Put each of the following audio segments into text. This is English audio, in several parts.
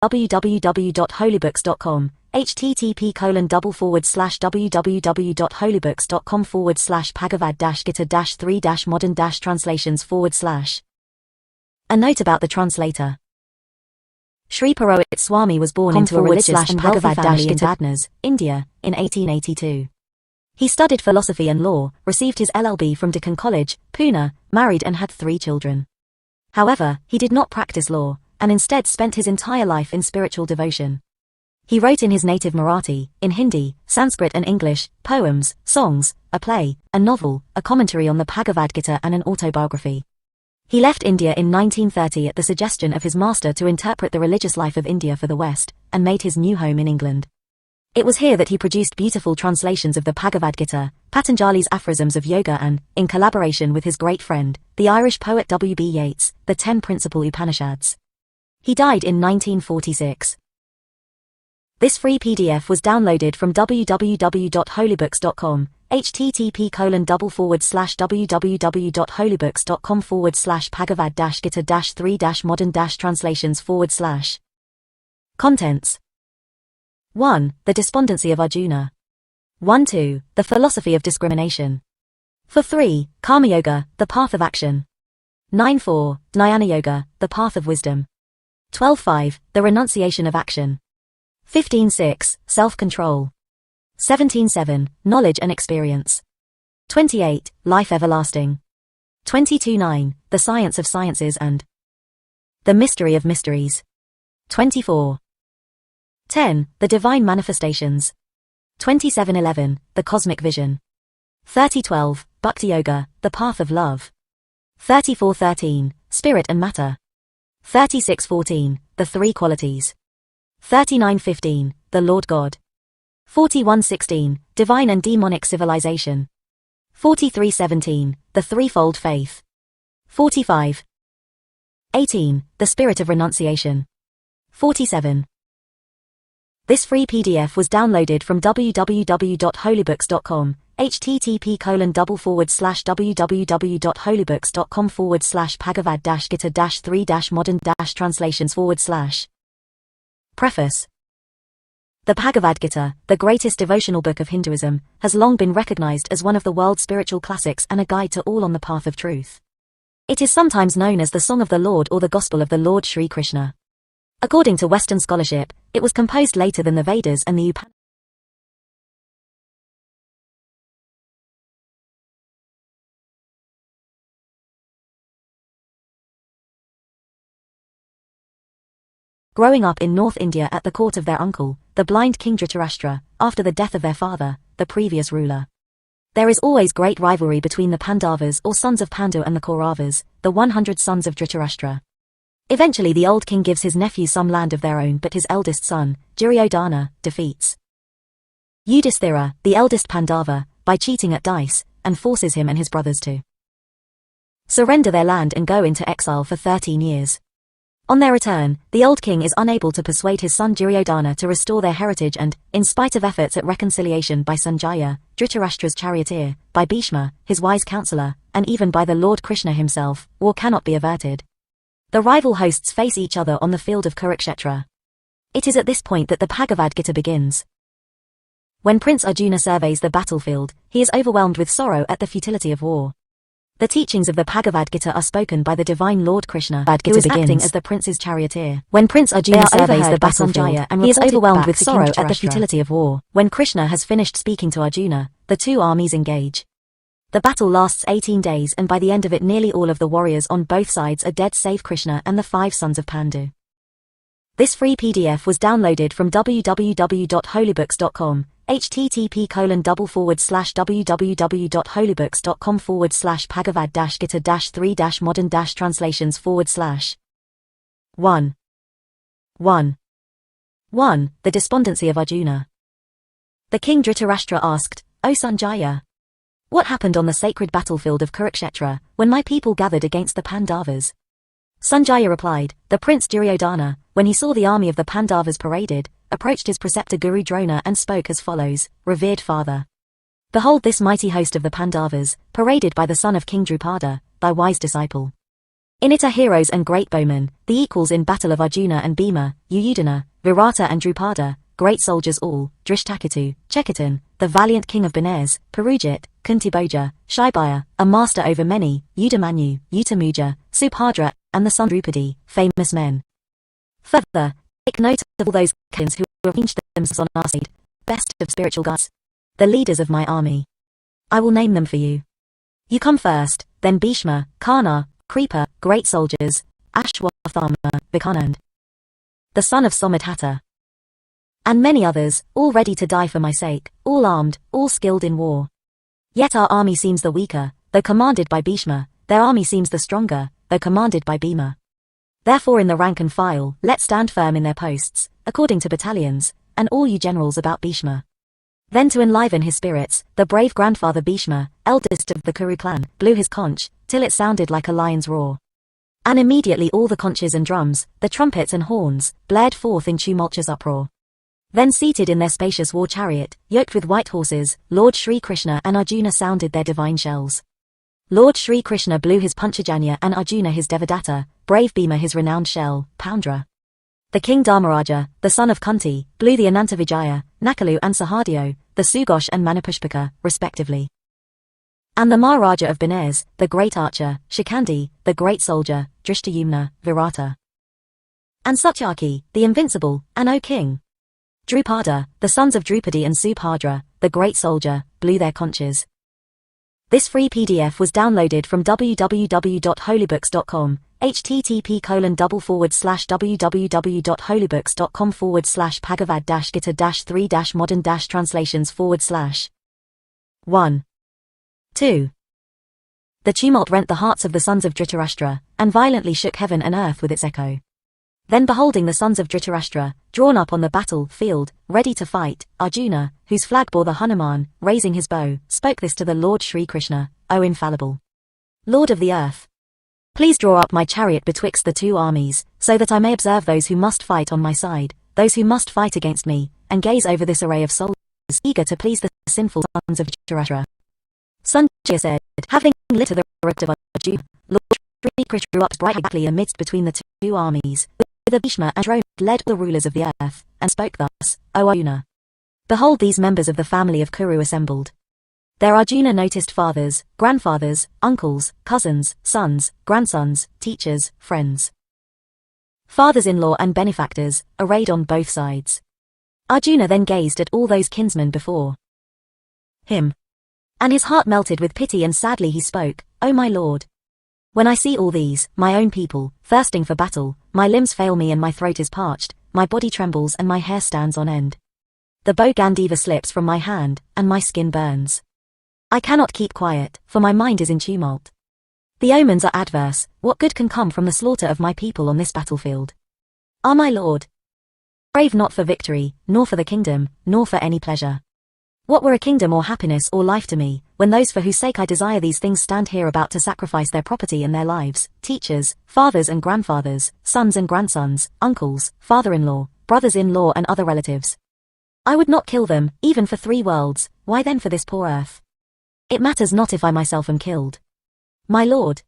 www.holybooks.com, http://www.holybooks.com/bhagavad-gita-3-modern-translations/. A note about the translator. Sri Purohit Swami was born into a religious and wealthy family in Badnaz, India, in 1882. He studied philosophy and law, received his LLB from Deccan College, Pune, married and had 3 children. However, he did not practice law, and instead spent his entire life in spiritual devotion. He wrote in his native Marathi, in Hindi, Sanskrit and English, poems, songs, a play, a novel, a commentary on the Bhagavad Gita and an autobiography. He left India in 1930 at the suggestion of his master to interpret the religious life of India for the West, and made his new home in England. It was here that he produced beautiful translations of the Bhagavad Gita, Patanjali's aphorisms of yoga and, in collaboration with his great friend, the Irish poet W.B. Yeats, the 10 principal Upanishads. He died in 1946. This free PDF was downloaded from www.holybooks.com, http://www.holybooks.com/bhagavad-gita-3-modern-translations/. Contents. 1. The despondency of Arjuna. 1-2. The philosophy of discrimination. 4-3. Karma Yoga, the path of action. 9-4. Jnana Yoga, the path of wisdom. 12-5. The renunciation of action. 15-6. Self-control. 17-7. Knowledge and experience. 28. Life everlasting. 22-9. The science of sciences and the mystery of mysteries. 24. 10. The divine manifestations. 27-11. The cosmic vision. 30-12. Bhakti Yoga, the path of love. 34-13. Spirit and matter. 36-14. The three qualities. 39-15. The Lord God. 41-16. Divine and demonic civilization. 43-17. The threefold faith. 45. 18. The spirit of renunciation. 47. This free PDF was downloaded from www.holybooks.com, http://www.holybooks.com/bhagavad-gita-3-modern-translations/. Preface. The Bhagavad Gita, the greatest devotional book of Hinduism, has long been recognized as one of the world's spiritual classics and a guide to all on the path of truth. It is sometimes known as the Song of the Lord or the Gospel of the Lord Sri Krishna. According to Western scholarship, it was composed later than the Vedas and the Upanishads. Growing up in North India at the court of their uncle, the blind King Dhritarashtra, after the death of their father, the previous ruler. There is always great rivalry between the Pandavas or sons of Pandu and the Kauravas, the 100 sons of Dhritarashtra. Eventually the old king gives his nephews some land of their own, but his eldest son, Duryodhana, defeats Yudhishthira, the eldest Pandava, by cheating at dice, and forces him and his brothers to surrender their land and go into exile for 13 years. On their return, the old king is unable to persuade his son Duryodhana to restore their heritage and, in spite of efforts at reconciliation by Sanjaya, Dhritarashtra's charioteer, by Bhishma, his wise counselor, and even by the Lord Krishna himself, war cannot be averted. The rival hosts face each other on the field of Kurukshetra. It is at this point that the Bhagavad Gita begins. When Prince Arjuna surveys the battlefield, he is overwhelmed with sorrow at the futility of war. The teachings of the Bhagavad Gita are spoken by the divine Lord Krishna, who is acting as the prince's charioteer. When Prince Arjuna surveys the battlefield, he is overwhelmed with sorrow at the futility of war. When Krishna has finished speaking to Arjuna, the two armies engage. The battle lasts 18 days, and by the end of it nearly all of the warriors on both sides are dead save Krishna and the 5 sons of Pandu. This free PDF was downloaded from www.holybooks.com, http://www.holybooks.com/bhagavad-gita-3-modern-translations/. 1. 1. The despondency of Arjuna. The king Dhritarashtra asked, "O Sanjaya, what happened on the sacred battlefield of Kurukshetra, when my people gathered against the Pandavas?" Sanjaya replied, "The prince Duryodhana, when he saw the army of the Pandavas paraded, approached his preceptor Guru Drona and spoke as follows: Revered father, behold this mighty host of the Pandavas, paraded by the son of King Drupada, thy wise disciple. In it are heroes and great bowmen, the equals in battle of Arjuna and Bhima, Yuyudhana, Virata and Drupada, great soldiers all, Drishtaketu, Chekitan, the valiant king of Benares, Purujit, Kuntibhoja, Shaibaya, a master over many, Udamanyu, Utamuja, Subhadra, and the son Drupadi, famous men. Further, take note of all those kings who have ranged themselves on our side, best of spiritual gods, the leaders of my army. I will name them for you. You come first, then Bhishma, Karna, Kripa, great soldiers, Ashwathama, Vikanand, the son of Somadhatta, and many others, all ready to die for my sake, all armed, all skilled in war. Yet our army seems the weaker, though commanded by Bhishma, their army seems the stronger, though commanded by Bhima. Therefore in the rank and file, let's stand firm in their posts, according to battalions, and all you generals about Bhishma. Then to enliven his spirits, the brave grandfather Bhishma, eldest of the Kuru clan, blew his conch, till it sounded like a lion's roar. And immediately all the conches and drums, the trumpets and horns, blared forth in tumultuous uproar. Then seated in their spacious war chariot, yoked with white horses, Lord Shri Krishna and Arjuna sounded their divine shells. Lord Shri Krishna blew his Panchajanya and Arjuna his Devadatta, brave Bhima his renowned shell, Poundra. The king Dharmaraja, the son of Kunti, blew the Anantavijaya, Nakalu and Sahadeo, the Sugosh and Manapushpaka, respectively. And the Maharaja of Benares, the great archer, Shikandi, the great soldier, Drishtayumna, Virata. And Satyaki, the invincible, and O king, Drupada, the sons of Drupadi and Subhadra, the great soldier, blew their conches. This free PDF was downloaded from www.holybooks.com, http://www.holybooks.com/bhagavadgītā-3-modern-translations/. 1. 2. The tumult rent the hearts of the sons of Dhritarashtra, and violently shook heaven and earth with its echo. Then beholding the sons of Dhritarashtra, drawn up on the battle-field, ready to fight, Arjuna, whose flag bore the Hanuman, raising his bow, spoke this to the Lord Shri Krishna, O infallible Lord of the earth. Please draw up my chariot betwixt the two armies, so that I may observe those who must fight on my side, those who must fight against me, and gaze over this array of soldiers, eager to please the sinful sons of Dhritarashtra. Sanjaya said, having lit to the right of Arjuna, Lord Shri Krishna drew up brightly amidst between the two armies, with Bhishma and Drona led all the rulers of the earth, and spoke thus, O Arjuna. Behold these members of the family of Kuru assembled. Their Arjuna noticed fathers, grandfathers, uncles, cousins, sons, grandsons, teachers, friends, fathers-in-law and benefactors, arrayed on both sides. Arjuna then gazed at all those kinsmen before him, and his heart melted with pity and sadly he spoke, O my lord. When I see all these, my own people, thirsting for battle, my limbs fail me and my throat is parched, my body trembles and my hair stands on end. The bow Gandiva slips from my hand, and my skin burns. I cannot keep quiet, for my mind is in tumult. The omens are adverse, what good can come from the slaughter of my people on this battlefield? Ah my lord, crave not for victory, nor for the kingdom, nor for any pleasure. What were a kingdom or happiness or life to me, when those for whose sake I desire these things stand here about to sacrifice their property and their lives, teachers, fathers and grandfathers, sons and grandsons, uncles, father-in-law, brothers-in-law and other relatives? I would not kill them, even for 3 worlds, why then for this poor earth? It matters not if I myself am killed. My lord,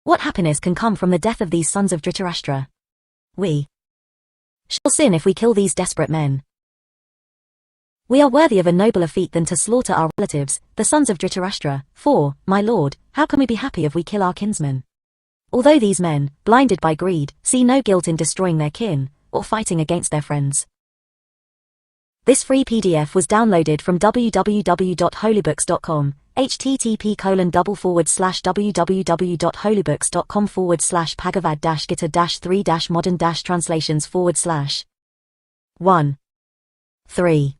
what happiness can come from the death of these sons of Dhritarashtra? We shall sin if we kill these desperate men. We are worthy of a nobler feat than to slaughter our relatives, the sons of Dhritarashtra, for, my lord, how can we be happy if we kill our kinsmen? Although these men, blinded by greed, see no guilt in destroying their kin, or fighting against their friends. This free PDF was downloaded from www.holybooks.com, http://www.holybooks.com/bhagavadgītā-3-modern-translations/. 1. 3.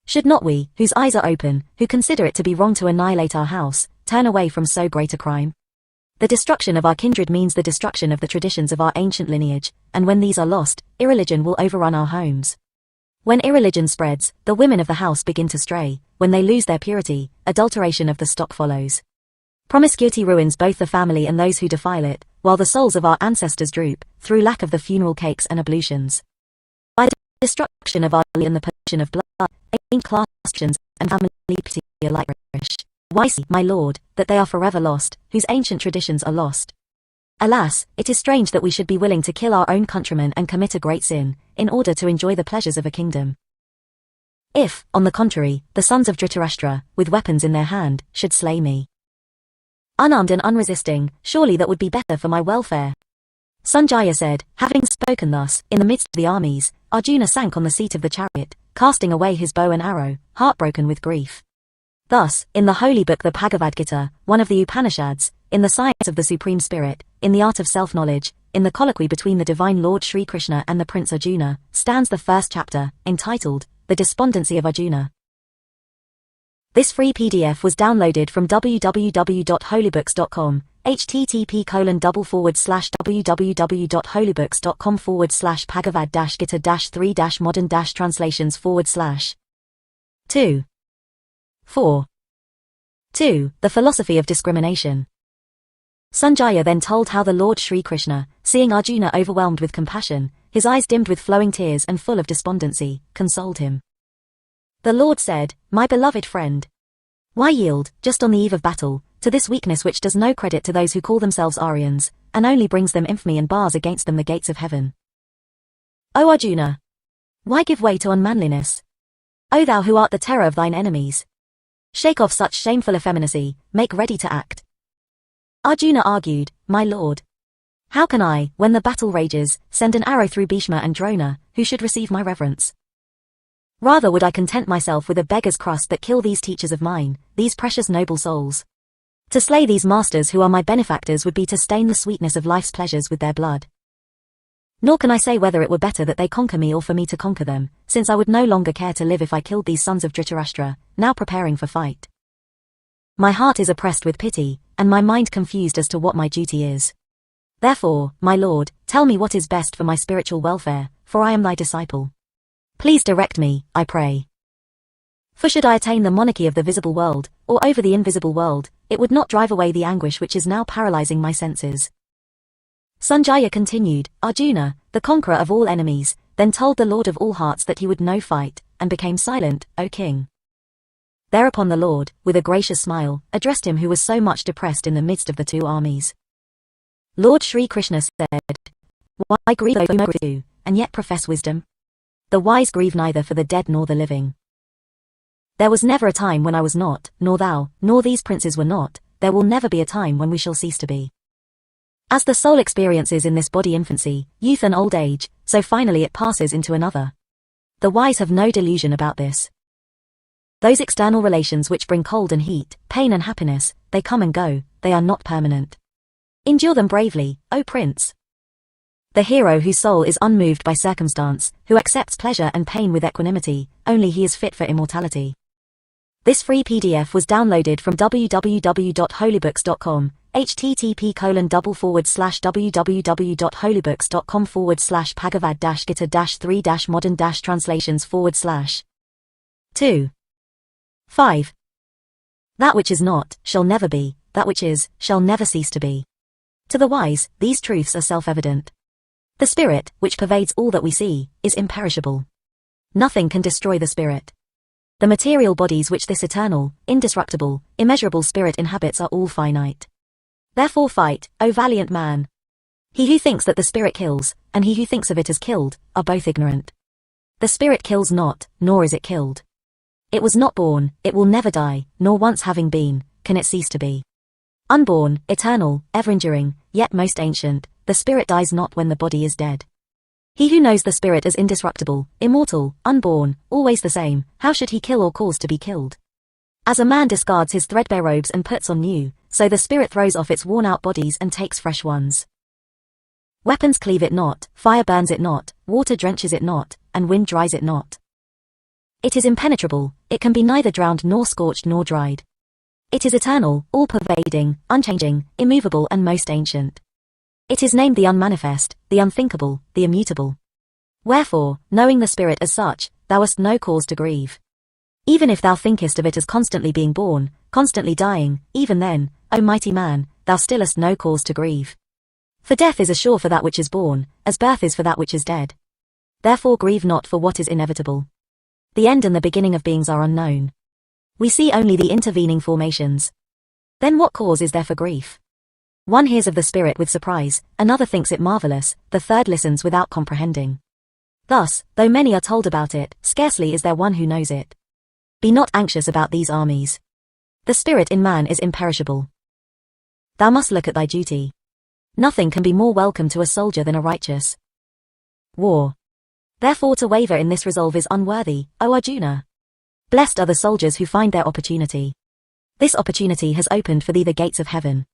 Should not we, whose eyes are open, who consider it to be wrong to annihilate our house, turn away from so great a crime? The destruction of our kindred means the destruction of the traditions of our ancient lineage, and when these are lost, irreligion will overrun our homes. When irreligion spreads, the women of the house begin to stray. When they lose their purity, adulteration of the stock follows. Promiscuity ruins both the family and those who defile it, while the souls of our ancestors droop, through lack of the funeral cakes and ablutions. By the destruction of our and the pollution of blood, ancient class and family pity alike perish. Why see, my lord, that they are forever lost, whose ancient traditions are lost? Alas, it is strange that we should be willing to kill our own countrymen and commit a great sin, in order to enjoy the pleasures of a kingdom. If, on the contrary, the sons of Dhritarashtra, with weapons in their hand, should slay me, unarmed and unresisting, surely that would be better for my welfare. Sanjaya said, having spoken thus, in the midst of the armies, Arjuna sank on the seat of the chariot, casting away his bow and arrow, heartbroken with grief. Thus, in the holy book the Bhagavad Gita, one of the Upanishads, in the science of the Supreme Spirit, in the art of self-knowledge, in the colloquy between the divine Lord Shri Krishna and the Prince Arjuna, stands the first chapter, entitled, The Despondency of Arjuna. This free PDF was downloaded from www.holybooks.com, http://www.holybooks.com/Bhagavad-Gita-3-modern-translations/. 2. 4. 2. The Philosophy of Discrimination. Sanjaya then told how the Lord Shri Krishna, seeing Arjuna overwhelmed with compassion, his eyes dimmed with flowing tears and full of despondency, consoled him. The Lord said, "My beloved friend, why yield, just on the eve of battle, to this weakness which does no credit to those who call themselves Aryans, and only brings them infamy and bars against them the gates of heaven? O Arjuna, why give way to unmanliness? O thou who art the terror of thine enemies, shake off such shameful effeminacy, make ready to act." Arjuna argued, "My lord, how can I, when the battle rages, send an arrow through Bhishma and Drona, who should receive my reverence? Rather would I content myself with a beggar's crust that kill these teachers of mine, these precious noble souls. To slay these masters who are my benefactors would be to stain the sweetness of life's pleasures with their blood. Nor can I say whether it were better that they conquer me or for me to conquer them, since I would no longer care to live if I killed these sons of Dhritarashtra, now preparing for fight. My heart is oppressed with pity, and my mind confused as to what my duty is. Therefore, my lord, tell me what is best for my spiritual welfare, for I am thy disciple. Please direct me, I pray. For should I attain the monarchy of the visible world, or over the invisible world, it would not drive away the anguish which is now paralyzing my senses." Sanjaya continued, Arjuna, the conqueror of all enemies, then told the Lord of all hearts that he would no fight, and became silent, O king. Thereupon the Lord, with a gracious smile, addressed him who was so much depressed in the midst of the two armies. Lord Shri Krishna said, "Why grieve those who do, and yet profess wisdom? The wise grieve neither for the dead nor the living. There was never a time when I was not, nor thou, nor these princes were not, there will never be a time when we shall cease to be. As the soul experiences in this body infancy, youth and old age, so finally it passes into another. The wise have no delusion about this. Those external relations which bring cold and heat, pain and happiness, they come and go, they are not permanent. Endure them bravely, O prince. The hero whose soul is unmoved by circumstance, who accepts pleasure and pain with equanimity, only he is fit for immortality." This free PDF was downloaded from www.holybooks.com, http://www.holybooks.com/Bhagavad-Gita-3-modern-translations/. 2. 5. That which is not, shall never be, that which is, shall never cease to be. To the wise, these truths are self-evident. The spirit, which pervades all that we see, is imperishable. Nothing can destroy the spirit. The material bodies which this eternal, indestructible, immeasurable spirit inhabits are all finite. Therefore fight, O valiant man. He who thinks that the spirit kills, and he who thinks of it as killed, are both ignorant. The spirit kills not, nor is it killed. It was not born, it will never die, nor once having been, can it cease to be. Unborn, eternal, ever-enduring, yet most ancient, the spirit dies not when the body is dead. He who knows the spirit as indestructible, immortal, unborn, always the same, how should he kill or cause to be killed? As a man discards his threadbare robes and puts on new, so the spirit throws off its worn-out bodies and takes fresh ones. Weapons cleave it not, fire burns it not, water drenches it not, and wind dries it not. It is impenetrable, it can be neither drowned nor scorched nor dried. It is eternal, all-pervading, unchanging, immovable and most ancient. It is named the unmanifest, the unthinkable, the immutable. Wherefore, knowing the spirit as such, thou hast no cause to grieve. Even if thou thinkest of it as constantly being born, constantly dying, even then, O mighty man, thou still hast no cause to grieve. For death is as sure for that which is born, as birth is for that which is dead. Therefore grieve not for what is inevitable. The end and the beginning of beings are unknown. We see only the intervening formations. Then what cause is there for grief? One hears of the spirit with surprise, another thinks it marvelous, the third listens without comprehending. Thus, though many are told about it, scarcely is there one who knows it. Be not anxious about these armies. The spirit in man is imperishable. Thou must look at thy duty. Nothing can be more welcome to a soldier than a righteous war. Therefore to waver in this resolve is unworthy, O Arjuna. Blessed are the soldiers who find their opportunity. This opportunity has opened for thee the gates of heaven.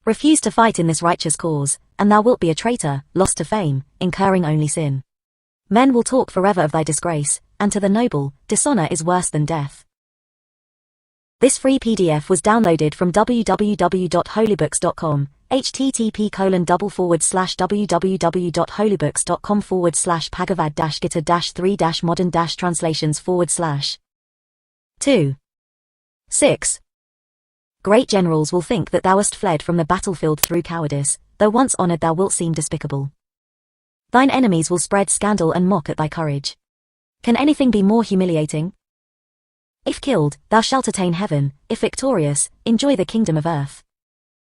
Refuse to fight in this righteous cause, and thou wilt be a traitor, lost to fame, incurring only sin. Men will talk forever of thy disgrace, and to the noble, dishonor is worse than death. This free PDF was downloaded from www.holybooks.com, http://www.holybooks.com/bhagavadgītā-3-modern-translations/. 2. 6. Great generals will think that thou hast fled from the battlefield through cowardice, though once honored thou wilt seem despicable. Thine enemies will spread scandal and mock at thy courage. Can anything be more humiliating? If killed, thou shalt attain heaven, if victorious, enjoy the kingdom of earth.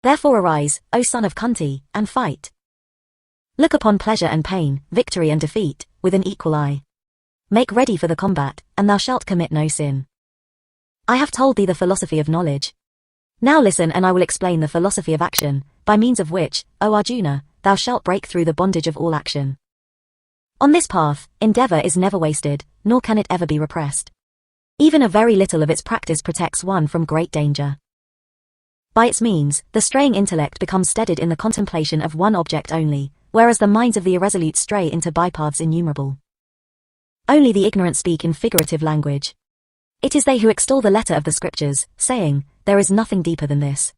Therefore arise, O son of Kunti, and fight. Look upon pleasure and pain, victory and defeat, with an equal eye. Make ready for the combat, and thou shalt commit no sin. I have told thee the philosophy of knowledge. Now listen and I will explain the philosophy of action, by means of which, O Arjuna, thou shalt break through the bondage of all action. On this path, endeavor is never wasted, nor can it ever be repressed. Even a very little of its practice protects one from great danger. By its means, the straying intellect becomes steadied in the contemplation of one object only, whereas the minds of the irresolute stray into bypaths innumerable. Only the ignorant speak in figurative language. It is they who extol the letter of the scriptures, saying, there is nothing deeper than this.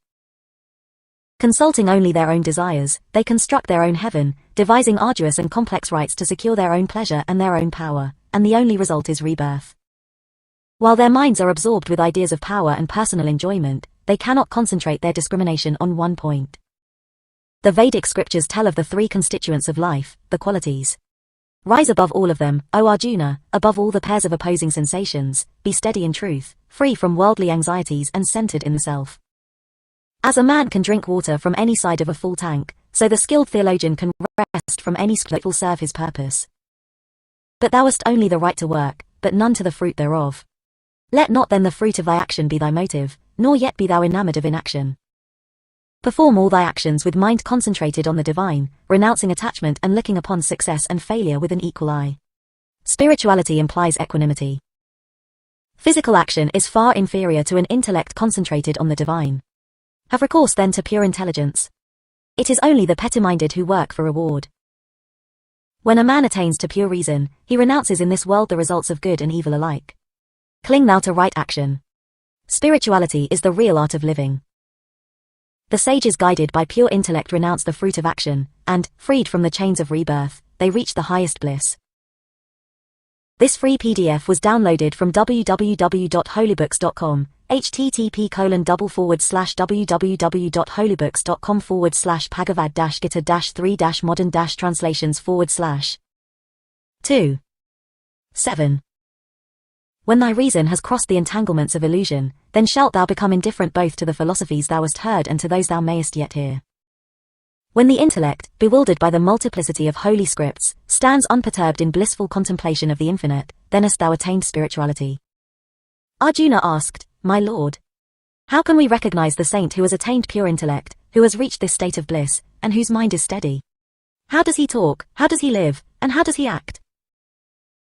Consulting only their own desires, they construct their own heaven, devising arduous and complex rites to secure their own pleasure and their own power, and the only result is rebirth. While their minds are absorbed with ideas of power and personal enjoyment, they cannot concentrate their discrimination on one point. The Vedic scriptures tell of the three constituents of life, the qualities. Rise above all of them, O Arjuna, above all the pairs of opposing sensations, be steady in truth, free from worldly anxieties and centered in the self. As a man can drink water from any side of a full tank, so the skilled theologian can rest from any script that will serve his purpose. But thou hast only the right to work, but none to the fruit thereof. Let not then the fruit of thy action be thy motive, nor yet be thou enamored of inaction. Perform all thy actions with mind concentrated on the divine, renouncing attachment and looking upon success and failure with an equal eye. Spirituality implies equanimity. Physical action is far inferior to an intellect concentrated on the divine. Have recourse then to pure intelligence. It is only the petty-minded who work for reward. When a man attains to pure reason, he renounces in this world the results of good and evil alike. Cling thou to right action. Spirituality is the real art of living. The sages guided by pure intellect renounce the fruit of action, and, freed from the chains of rebirth, they reach the highest bliss. This free PDF was downloaded from www.holybooks.com, http://www.holybooks.com/bhagavadgītā-3-modern-translations/. 2. 7. When thy reason has crossed the entanglements of illusion, then shalt thou become indifferent both to the philosophies thou hast heard and to those thou mayest yet hear. When the intellect, bewildered by the multiplicity of holy scripts, stands unperturbed in blissful contemplation of the infinite, then hast thou attained spirituality. Arjuna asked, My Lord, how can we recognize the saint who has attained pure intellect, who has reached this state of bliss, and whose mind is steady? How does he talk, how does he live, and how does he act?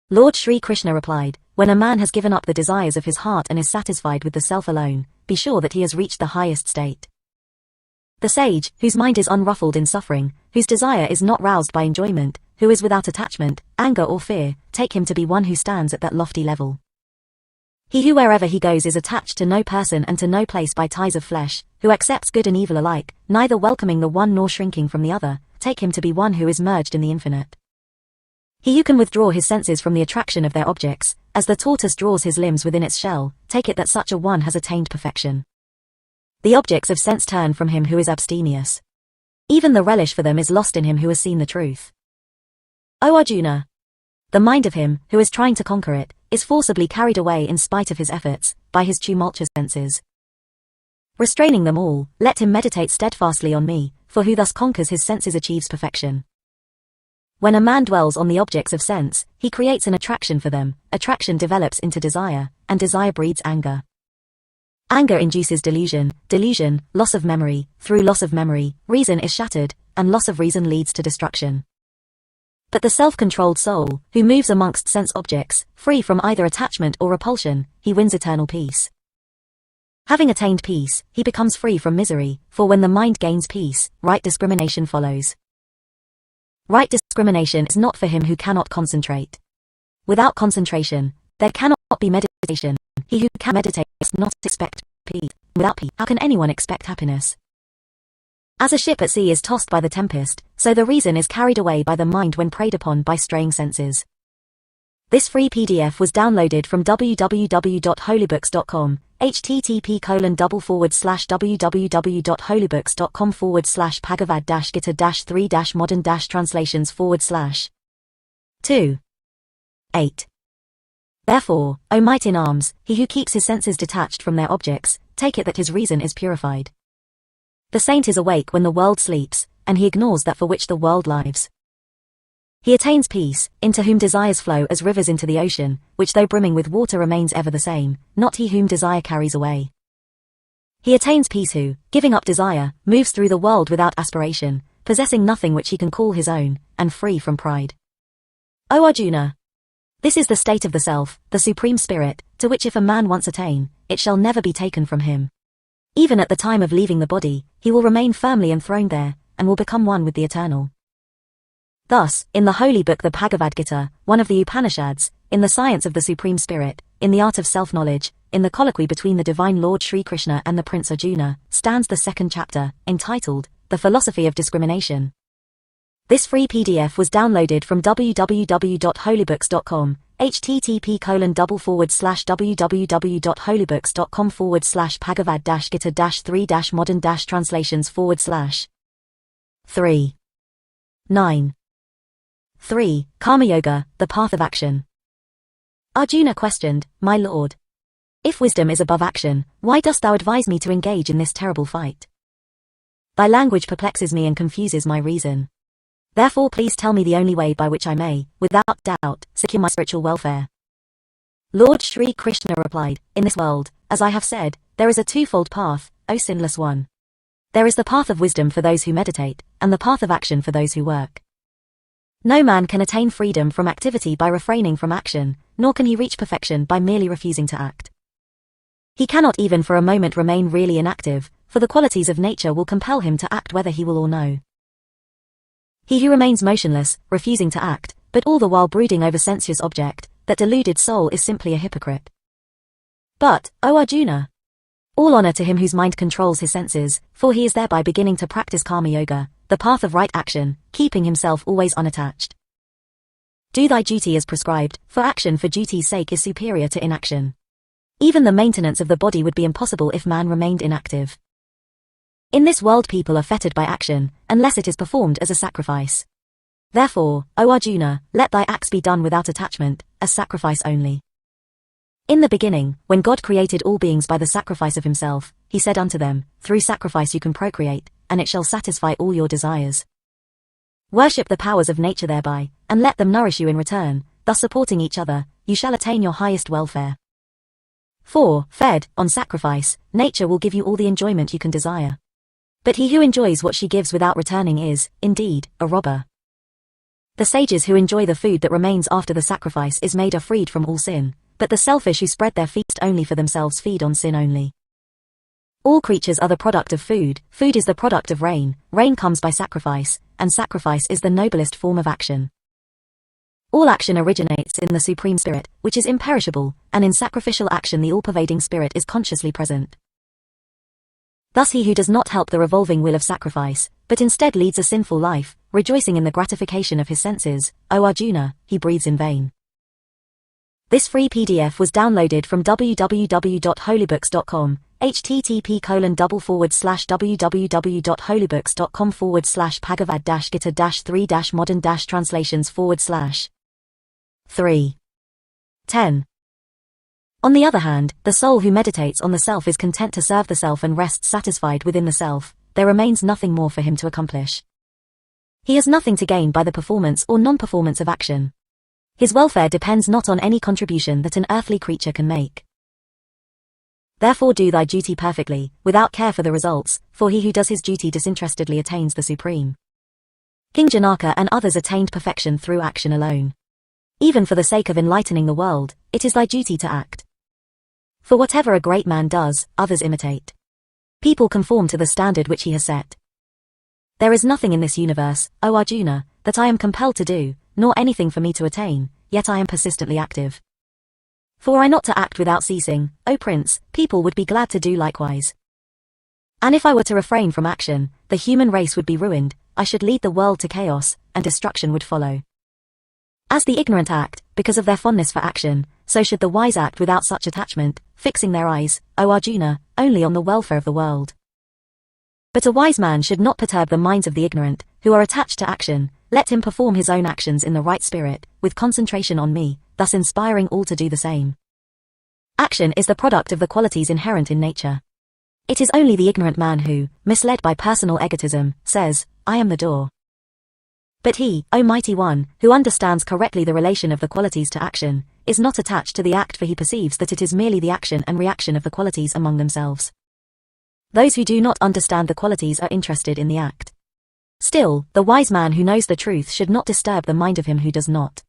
Lord Shri Krishna replied, when a man has given up the desires of his heart and is satisfied with the self alone, be sure that he has reached the highest state. The sage, whose mind is unruffled in suffering, whose desire is not roused by enjoyment, who is without attachment, anger or fear, take him to be one who stands at that lofty level. He who wherever he goes is attached to no person and to no place by ties of flesh, who accepts good and evil alike, neither welcoming the one nor shrinking from the other, take him to be one who is merged in the infinite. He who can withdraw his senses from the attraction of their objects, as the tortoise draws his limbs within its shell, take it that such a one has attained perfection. The objects of sense turn from him who is abstemious. Even the relish for them is lost in him who has seen the truth. O Arjuna! The mind of him, who is trying to conquer it, is forcibly carried away in spite of his efforts, by his tumultuous senses. Restraining them all, let him meditate steadfastly on me, for who thus conquers his senses achieves perfection. When a man dwells on the objects of sense, he creates an attraction for them, attraction develops into desire, and desire breeds anger. Anger induces delusion, delusion, loss of memory, through loss of memory, reason is shattered, and loss of reason leads to destruction. But the self-controlled soul, who moves amongst sense objects, free from either attachment or repulsion, he wins eternal peace. Having attained peace, he becomes free from misery, for when the mind gains peace, right discrimination follows. Right discrimination is not for him who cannot concentrate. Without concentration, there cannot be meditation. He who can meditate must not expect peace. Without peace, how can anyone expect happiness? As a ship at sea is tossed by the tempest, so the reason is carried away by the mind when preyed upon by straying senses. This free PDF was downloaded from www.holybooks.com, http://www.holybooks.com/bhagavadgītā-3-modern-translations/2. 8. Therefore, O might in arms, he who keeps his senses detached from their objects, take it that his reason is purified. The saint is awake when the world sleeps, and he ignores that for which the world lives. He attains peace, into whom desires flow as rivers into the ocean, which though brimming with water remains ever the same, not he whom desire carries away. He attains peace who, giving up desire, moves through the world without aspiration, possessing nothing which he can call his own, and free from pride. O Arjuna! This is the state of the self, the supreme spirit, to which if a man once attain, it shall never be taken from him. Even at the time of leaving the body, he will remain firmly enthroned there, and will become one with the eternal. Thus, in the holy book the Bhagavad Gita, one of the Upanishads, in the science of the Supreme Spirit, in the art of self-knowledge, in the colloquy between the divine Lord Sri Krishna and the Prince Arjuna, stands the second chapter, entitled, The Philosophy of Discrimination. This free PDF was downloaded from www.holybooks.com, http://www.holybooks.com/bhagavadgītā-3-modern-translations/. 3. 9. 3. Karma Yoga, the path of action. Arjuna questioned, My Lord, if wisdom is above action, why dost thou advise me to engage in this terrible fight? Thy language perplexes me and confuses my reason. Therefore please tell me the only way by which I may, without doubt, secure my spiritual welfare. Lord Sri Krishna replied, In this world, as I have said, there is a twofold path, O sinless one. There is the path of wisdom for those who meditate, and the path of action for those who work. No man can attain freedom from activity by refraining from action, nor can he reach perfection by merely refusing to act. He cannot even for a moment remain really inactive, for the qualities of nature will compel him to act whether he will or no. He who remains motionless, refusing to act, but all the while brooding over sensuous object, that deluded soul is simply a hypocrite. But, O Arjuna! All honor to him whose mind controls his senses, for he is thereby beginning to practice Karma Yoga, the path of right action, keeping himself always unattached. Do thy duty as prescribed, for action for duty's sake is superior to inaction. Even the maintenance of the body would be impossible if man remained inactive. In this world people are fettered by action, unless it is performed as a sacrifice. Therefore, O Arjuna, let thy acts be done without attachment, as sacrifice only. In the beginning, when God created all beings by the sacrifice of himself, he said unto them, Through sacrifice you can procreate, and it shall satisfy all your desires. Worship the powers of nature thereby, and let them nourish you in return, thus supporting each other, you shall attain your highest welfare. For, fed on sacrifice, nature will give you all the enjoyment you can desire. But he who enjoys what she gives without returning is, indeed, a robber. The sages who enjoy the food that remains after the sacrifice is made are freed from all sin, but the selfish who spread their feast only for themselves feed on sin only. All creatures are the product of food, food is the product of rain comes by sacrifice, and sacrifice is the noblest form of action. All action originates in the Supreme Spirit, which is imperishable, and in sacrificial action the all-pervading Spirit is consciously present. Thus he who does not help the revolving wheel of sacrifice, but instead leads a sinful life, rejoicing in the gratification of his senses, O Arjuna, he breathes in vain. This free PDF was downloaded from www.holybooks.com, http://www.holybooks.com/bhagavadgītā-3-modern-translations/. 3. 10. On the other hand, the soul who meditates on the self is content to serve the self and rests satisfied within the self, there remains nothing more for him to accomplish. He has nothing to gain by the performance or non-performance of action. His welfare depends not on any contribution that an earthly creature can make. Therefore do thy duty perfectly, without care for the results, for he who does his duty disinterestedly attains the supreme. King Janaka and others attained perfection through action alone. Even for the sake of enlightening the world, it is thy duty to act. For whatever a great man does, others imitate. People conform to the standard which he has set. There is nothing in this universe, O Arjuna, that I am compelled to do, nor anything for me to attain, yet I am persistently active. For were I not to act without ceasing, O Prince, people would be glad to do likewise. And if I were to refrain from action, the human race would be ruined, I should lead the world to chaos, and destruction would follow. As the ignorant act, because of their fondness for action, so should the wise act without such attachment, fixing their eyes, O Arjuna, only on the welfare of the world. But a wise man should not perturb the minds of the ignorant, who are attached to action. Let him perform his own actions in the right spirit, with concentration on me, thus inspiring all to do the same. Action is the product of the qualities inherent in nature. It is only the ignorant man who, misled by personal egotism, says, I am the door. But he, O Mighty One, who understands correctly the relation of the qualities to action, is not attached to the act, for he perceives that it is merely the action and reaction of the qualities among themselves. Those who do not understand the qualities are interested in the act. Still, the wise man who knows the truth should not disturb the mind of him who does not.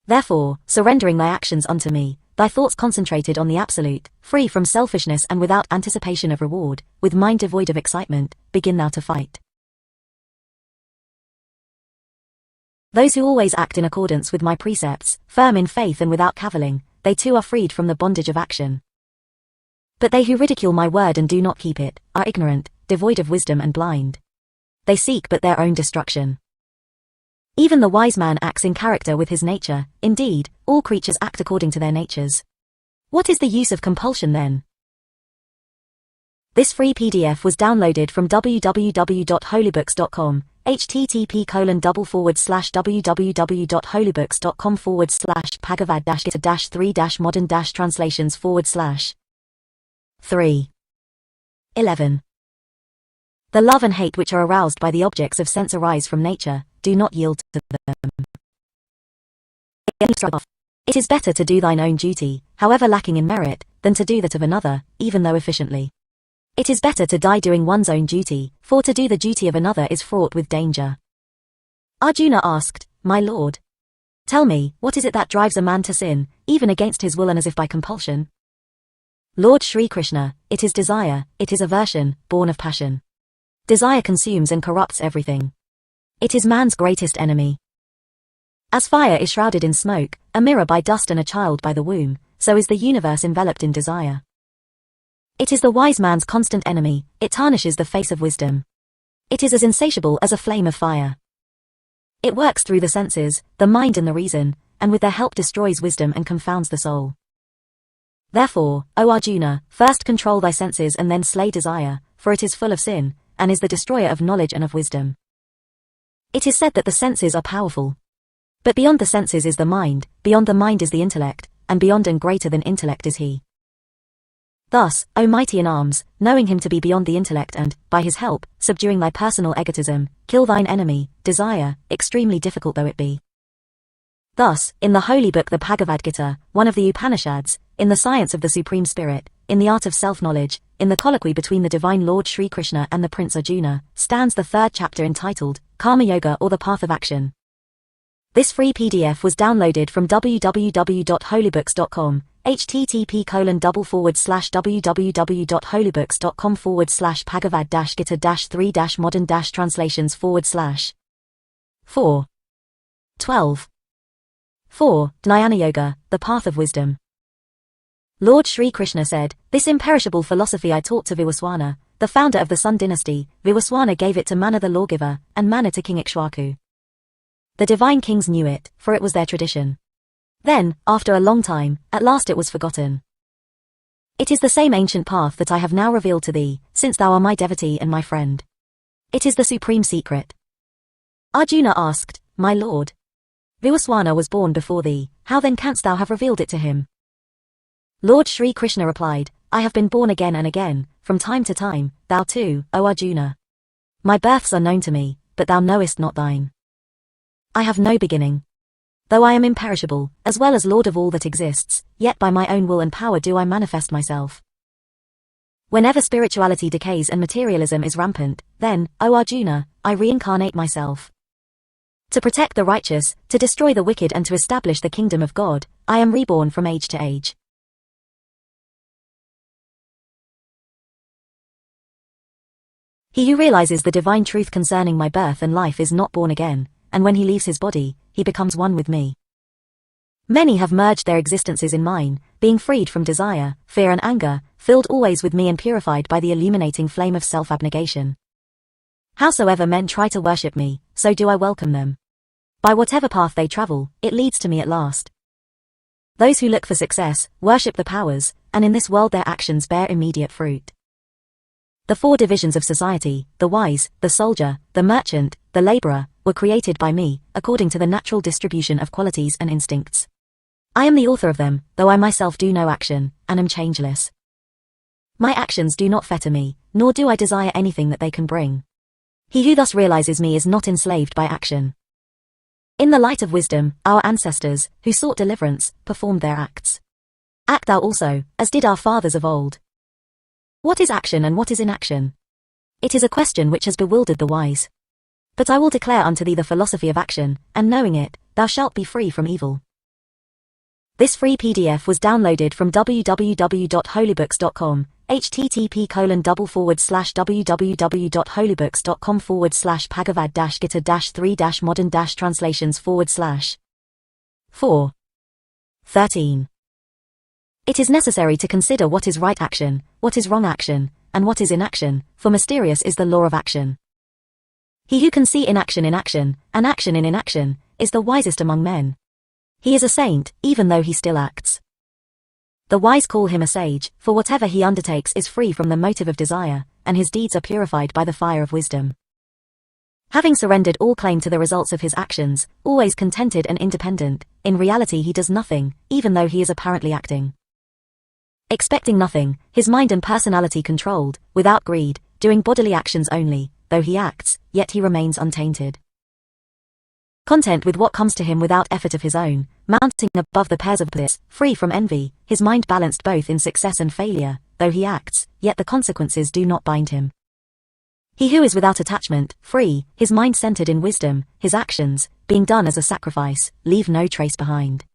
Therefore, surrendering thy actions unto me, thy thoughts concentrated on the absolute, free from selfishness and without anticipation of reward, with mind devoid of excitement, begin thou to fight. Those who always act in accordance with my precepts, firm in faith and without cavilling, they too are freed from the bondage of action. But they who ridicule my word and do not keep it, are ignorant, devoid of wisdom and blind. They seek but their own destruction. Even the wise man acts in character with his nature. Indeed, all creatures act according to their natures. What is the use of compulsion then? This free PDF was downloaded from www.holybooks.com, http://www.holybooks.com/bhagavadgītā-3-modern-translations/. 3. 11. The love and hate which are aroused by the objects of sense arise from nature, do not yield to them. It is better to do thine own duty, however lacking in merit, than to do that of another, even though efficiently. It is better to die doing one's own duty, for to do the duty of another is fraught with danger. Arjuna asked, My Lord, tell me, what is it that drives a man to sin, even against his will and as if by compulsion? Lord Shri Krishna, it is desire, it is aversion, born of passion. Desire consumes and corrupts everything. It is man's greatest enemy. As fire is shrouded in smoke, a mirror by dust and a child by the womb, so is the universe enveloped in desire. It is the wise man's constant enemy, it tarnishes the face of wisdom. It is as insatiable as a flame of fire. It works through the senses, the mind and the reason, and with their help destroys wisdom and confounds the soul. Therefore, O Arjuna, first control thy senses and then slay desire, for it is full of sin, and is the destroyer of knowledge and of wisdom. It is said that the senses are powerful. But beyond the senses is the mind, beyond the mind is the intellect, and beyond and greater than intellect is he. Thus, O mighty in arms, knowing him to be beyond the intellect and, by his help, subduing thy personal egotism, kill thine enemy, desire, extremely difficult though it be. Thus, in the holy book the Bhagavad Gita, one of the Upanishads, in the science of the Supreme Spirit, in the art of self-knowledge, in the colloquy between the divine Lord Shri Krishna and the Prince Arjuna, stands the third chapter entitled, Karma Yoga or the Path of Action. This free PDF was downloaded from www.holybooks.com, http://www.holybooks.com/bhagavad-gītā-3-modern-translations/. 4. 12. 4. Jnana Yoga, the Path of Wisdom. Lord Shri Krishna said, This imperishable philosophy I taught to Vivaswana, the founder of the Sun dynasty. Vivaswana gave it to Mana the lawgiver, and Mana to King Ikshvaku. The divine kings knew it, for it was their tradition. Then, after a long time, at last it was forgotten. It is the same ancient path that I have now revealed to thee, since thou art my devotee and my friend. It is the supreme secret. Arjuna asked, My Lord, Vivaswana was born before thee, how then canst thou have revealed it to him? Lord Shri Krishna replied, I have been born again and again, from time to time, thou too, O Arjuna. My births are known to me, but thou knowest not thine. I have no beginning. Though I am imperishable, as well as Lord of all that exists, yet by my own will and power do I manifest myself. Whenever spirituality decays and materialism is rampant, then, O Arjuna, I reincarnate myself. To protect the righteous, to destroy the wicked and to establish the kingdom of God, I am reborn from age to age. He who realizes the divine truth concerning my birth and life is not born again, and when he leaves his body, he becomes one with me. Many have merged their existences in mine, being freed from desire, fear and anger, filled always with me and purified by the illuminating flame of self-abnegation. Howsoever men try to worship me, so do I welcome them. By whatever path they travel, it leads to me at last. Those who look for success, worship the powers, and in this world their actions bear immediate fruit. The four divisions of society, the wise, the soldier, the merchant, the laborer, were created by me, according to the natural distribution of qualities and instincts. I am the author of them, though I myself do no action, and am changeless. My actions do not fetter me, nor do I desire anything that they can bring. He who thus realizes me is not enslaved by action. In the light of wisdom, our ancestors, who sought deliverance, performed their acts. Act thou also, as did our fathers of old. What is action and what is inaction? It is a question which has bewildered the wise. But I will declare unto thee the philosophy of action, and knowing it, thou shalt be free from evil. This free PDF was downloaded from www.holybooks.com, http://www.holybooks.com/bhagavadgītā-3-modern-translations/4. 13. It is necessary to consider what is right action, what is wrong action, and what is inaction, for mysterious is the law of action. He who can see inaction in action, and action in inaction, is the wisest among men. He is a saint, even though he still acts. The wise call him a sage, for whatever he undertakes is free from the motive of desire, and his deeds are purified by the fire of wisdom. Having surrendered all claim to the results of his actions, always contented and independent, in reality he does nothing, even though he is apparently acting. Expecting nothing, his mind and personality controlled, without greed, doing bodily actions only, though he acts, yet he remains untainted. Content with what comes to him without effort of his own, mounting above the pairs of bliss, free from envy, his mind balanced both in success and failure, though he acts, yet the consequences do not bind him. He who is without attachment, free, his mind centered in wisdom, his actions, being done as a sacrifice, leave no trace behind.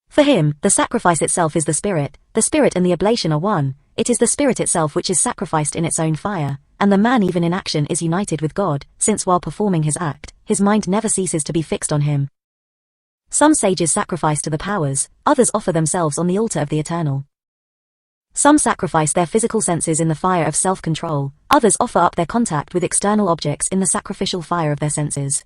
For him, the sacrifice itself is the spirit and the oblation are one, it is the spirit itself which is sacrificed in its own fire, and the man even in action is united with God, since while performing his act, his mind never ceases to be fixed on him. Some sages sacrifice to the powers, others offer themselves on the altar of the eternal. Some sacrifice their physical senses in the fire of self-control, others offer up their contact with external objects in the sacrificial fire of their senses.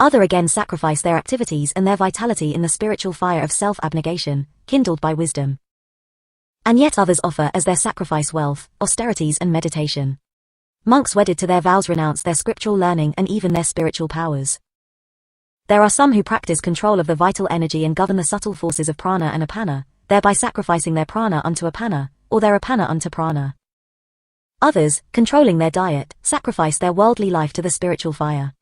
Other again sacrifice their activities and their vitality in the spiritual fire of self-abnegation, kindled by wisdom. And yet others offer as their sacrifice wealth, austerities and meditation. Monks wedded to their vows renounce their scriptural learning and even their spiritual powers. There are some who practice control of the vital energy and govern the subtle forces of prana and apana, thereby sacrificing their prana unto apana, or their apana unto prana. Others, controlling their diet, sacrifice their worldly life to the spiritual fire.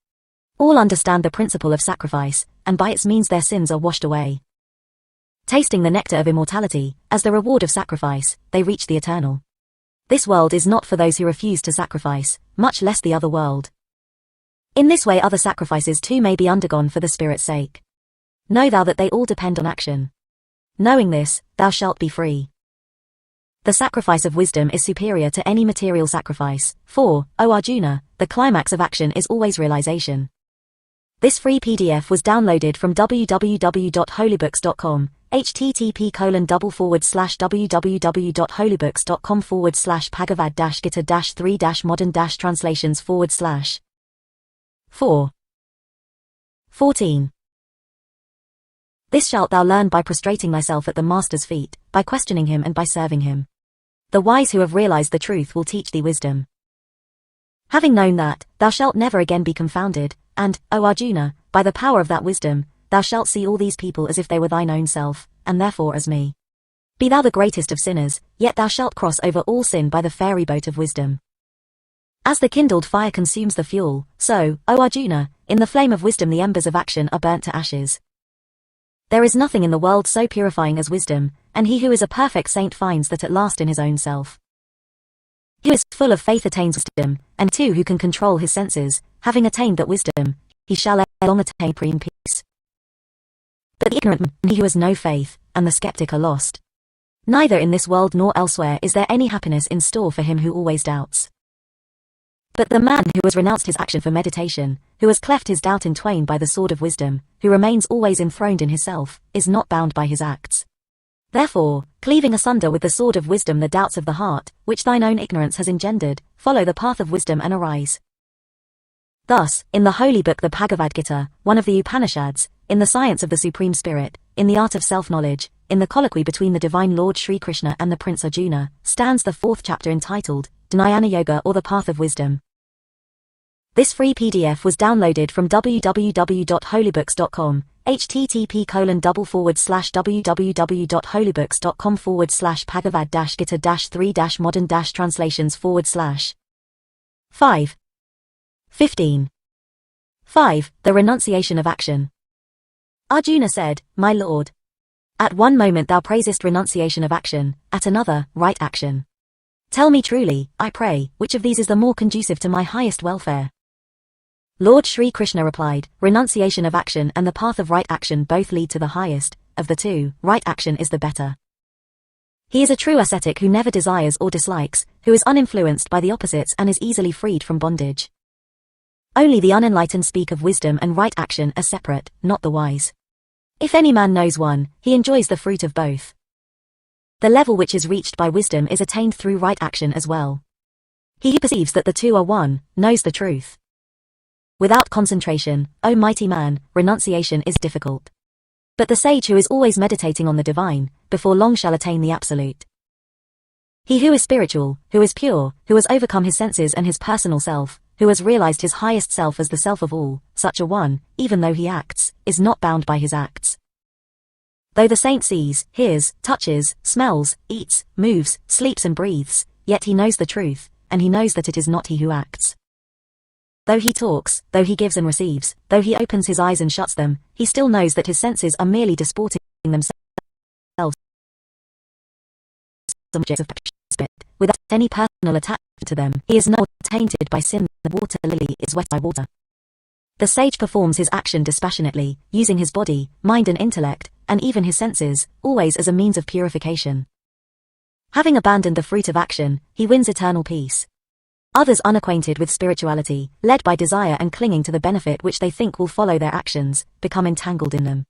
All understand the principle of sacrifice, and by its means their sins are washed away. Tasting the nectar of immortality, as the reward of sacrifice, they reach the eternal. This world is not for those who refuse to sacrifice, much less the other world. In this way other sacrifices too may be undergone for the spirit's sake. Know thou that they all depend on action. Knowing this, thou shalt be free. The sacrifice of wisdom is superior to any material sacrifice, for, O Arjuna, the climax of action is always realization. This free PDF was downloaded from www.holybooks.com, http://www.holybooks.com/bhagavadgītā-3-modern-translations/4. 14. This shalt thou learn by prostrating thyself at the Master's feet, by questioning him and by serving him. The wise who have realized the truth will teach thee wisdom. Having known that, thou shalt never again be confounded, and, O Arjuna, by the power of that wisdom, thou shalt see all these people as if they were thine own self, and therefore as me. Be thou the greatest of sinners, yet thou shalt cross over all sin by the fairy boat of wisdom. As the kindled fire consumes the fuel, so, O Arjuna, in the flame of wisdom the embers of action are burnt to ashes. There is nothing in the world so purifying as wisdom, and he who is a perfect saint finds that at last in his own self. He who is full of faith attains wisdom, and too who can control his senses, having attained that wisdom, he shall ere long attain supreme peace. But the ignorant man and he who has no faith, and the skeptic are lost. Neither in this world nor elsewhere is there any happiness in store for him who always doubts. But the man who has renounced his action for meditation, who has cleft his doubt in twain by the sword of wisdom, who remains always enthroned in his self, is not bound by his acts. Therefore, cleaving asunder with the sword of wisdom the doubts of the heart, which thine own ignorance has engendered, follow the path of wisdom and arise. Thus, in the holy book the Bhagavad Gita, one of the Upanishads, in the science of the Supreme Spirit, in the art of self-knowledge, in the colloquy between the divine Lord Shri Krishna and the Prince Arjuna, stands the 4th chapter entitled, Dhyana Yoga or the Path of Wisdom. This free PDF was downloaded from www.holybooks.com, http://www.holybooks.com/bhagavad-gita-3-modern-translations/. 5. 15. 5. The renunciation of action. Arjuna said, My Lord, at one moment thou praisest renunciation of action, at another, right action. Tell me truly, I pray, which of these is the more conducive to my highest welfare? Lord Shri Krishna replied, Renunciation of action and the path of right action both lead to the highest, of the two, right action is the better. He is a true ascetic who never desires or dislikes, who is uninfluenced by the opposites and is easily freed from bondage. Only the unenlightened speak of wisdom and right action as separate, not the wise. If any man knows one, he enjoys the fruit of both. The level which is reached by wisdom is attained through right action as well. He who perceives that the two are one, knows the truth. Without concentration, O mighty man, renunciation is difficult. But the sage who is always meditating on the divine, before long shall attain the absolute. He who is spiritual, who is pure, who has overcome his senses and his personal self, who has realized his highest self as the self of all, such a one, even though he acts, is not bound by his acts. Though the saint sees, hears, touches, smells, eats, moves, sleeps and breathes, yet he knows the truth, and he knows that it is not he who acts. Though he talks, though he gives and receives, though he opens his eyes and shuts them, he still knows that his senses are merely disporting themselves objects of spirit, without any personal attachment to them. He is not tainted by sin. The water lily is wet by water. The sage performs his action dispassionately, using his body, mind and intellect, and even his senses, always as a means of purification. Having abandoned the fruit of action, he wins eternal peace. Others unacquainted with spirituality, led by desire and clinging to the benefit which they think will follow their actions, become entangled in them.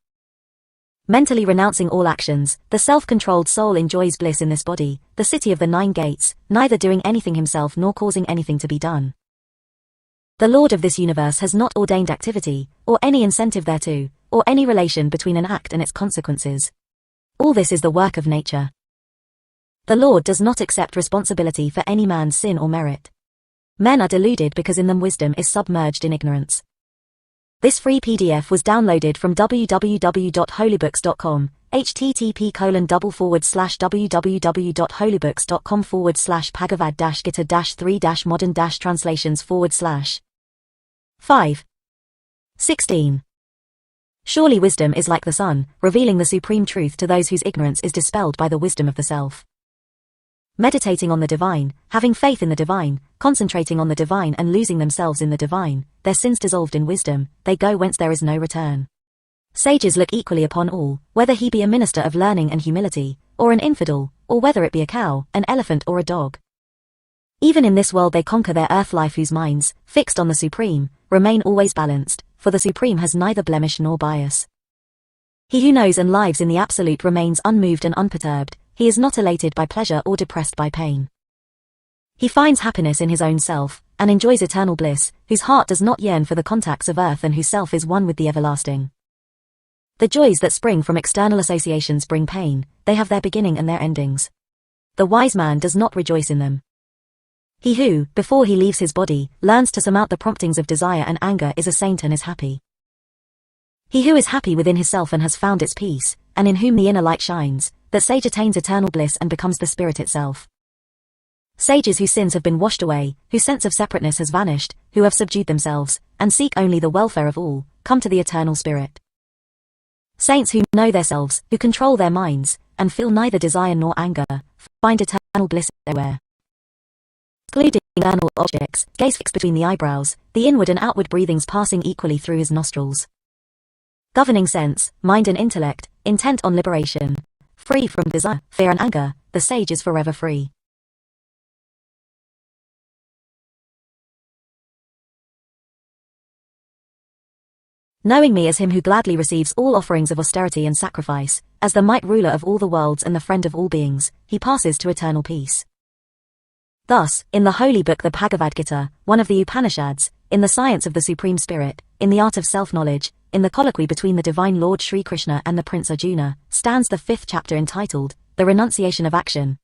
Mentally renouncing all actions, the self-controlled soul enjoys bliss in this body, the city of the 9 gates, neither doing anything himself nor causing anything to be done. The Lord of this universe has not ordained activity, or any incentive thereto, or any relation between an act and its consequences. All this is the work of nature. The Lord does not accept responsibility for any man's sin or merit. Men are deluded because in them wisdom is submerged in ignorance. This free PDF was downloaded from www.holybooks.com, http://www.holybooks.com/bhagavad-gita-3-modern-translations/. 5. 16. Surely wisdom is like the sun, revealing the supreme truth to those whose ignorance is dispelled by the wisdom of the self. Meditating on the divine, having faith in the divine, concentrating on the divine and losing themselves in the divine, their sins dissolved in wisdom, they go whence there is no return. Sages look equally upon all, whether he be a minister of learning and humility, or an infidel, or whether it be a cow, an elephant or a dog. Even in this world they conquer their earth life whose minds, fixed on the Supreme, remain always balanced, for the Supreme has neither blemish nor bias. He who knows and lives in the Absolute remains unmoved and unperturbed. He is not elated by pleasure or depressed by pain. He finds happiness in his own self, and enjoys eternal bliss, whose heart does not yearn for the contacts of earth and whose self is one with the everlasting. The joys that spring from external associations bring pain, they have their beginning and their endings. The wise man does not rejoice in them. He who, before he leaves his body, learns to surmount the promptings of desire and anger is a saint and is happy. He who is happy within himself and has found its peace, and in whom the inner light shines, that sage attains eternal bliss and becomes the spirit itself. Sages whose sins have been washed away, whose sense of separateness has vanished, who have subdued themselves, and seek only the welfare of all, come to the eternal spirit. Saints who know themselves, who control their minds, and feel neither desire nor anger, find eternal bliss everywhere. Excluding external objects, gaze fixed between the eyebrows, the inward and outward breathings passing equally through his nostrils. Governing sense, mind and intellect, intent on liberation. Free from desire, fear and anger, the sage is forever free. Knowing me as him who gladly receives all offerings of austerity and sacrifice, as the might ruler of all the worlds and the friend of all beings, he passes to eternal peace. Thus, in the holy book the Bhagavad Gita, one of the Upanishads, in the science of the Supreme Spirit, in the art of self-knowledge, in the colloquy between the divine Lord Sri Krishna and the Prince Arjuna, stands the 5th chapter entitled, The Renunciation of Action.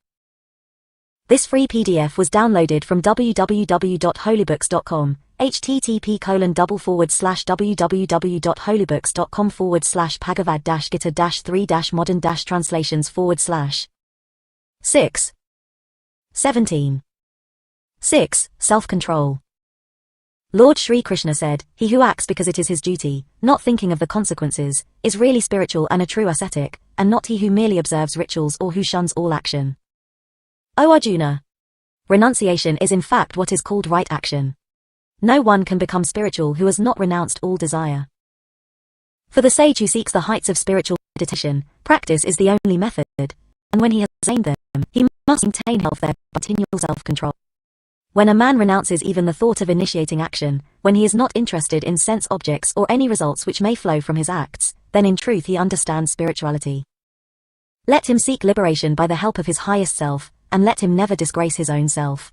This free PDF was downloaded from www.holybooks.com, http://www.holybooks.com/bhagavad-gita-3-modern-translations/. 6. 17. 6. Self-control. Lord Sri Krishna said, "He who acts because it is his duty, not thinking of the consequences, is really spiritual and a true ascetic, and not he who merely observes rituals or who shuns all action." O Arjuna! Renunciation is in fact what is called right action. No one can become spiritual who has not renounced all desire. For the sage who seeks the heights of spiritual meditation, practice is the only method, and when he has attained them, he must maintain health there by continual self-control. When a man renounces even the thought of initiating action, when he is not interested in sense objects or any results which may flow from his acts, then in truth he understands spirituality. Let him seek liberation by the help of his highest self, and let him never disgrace his own self.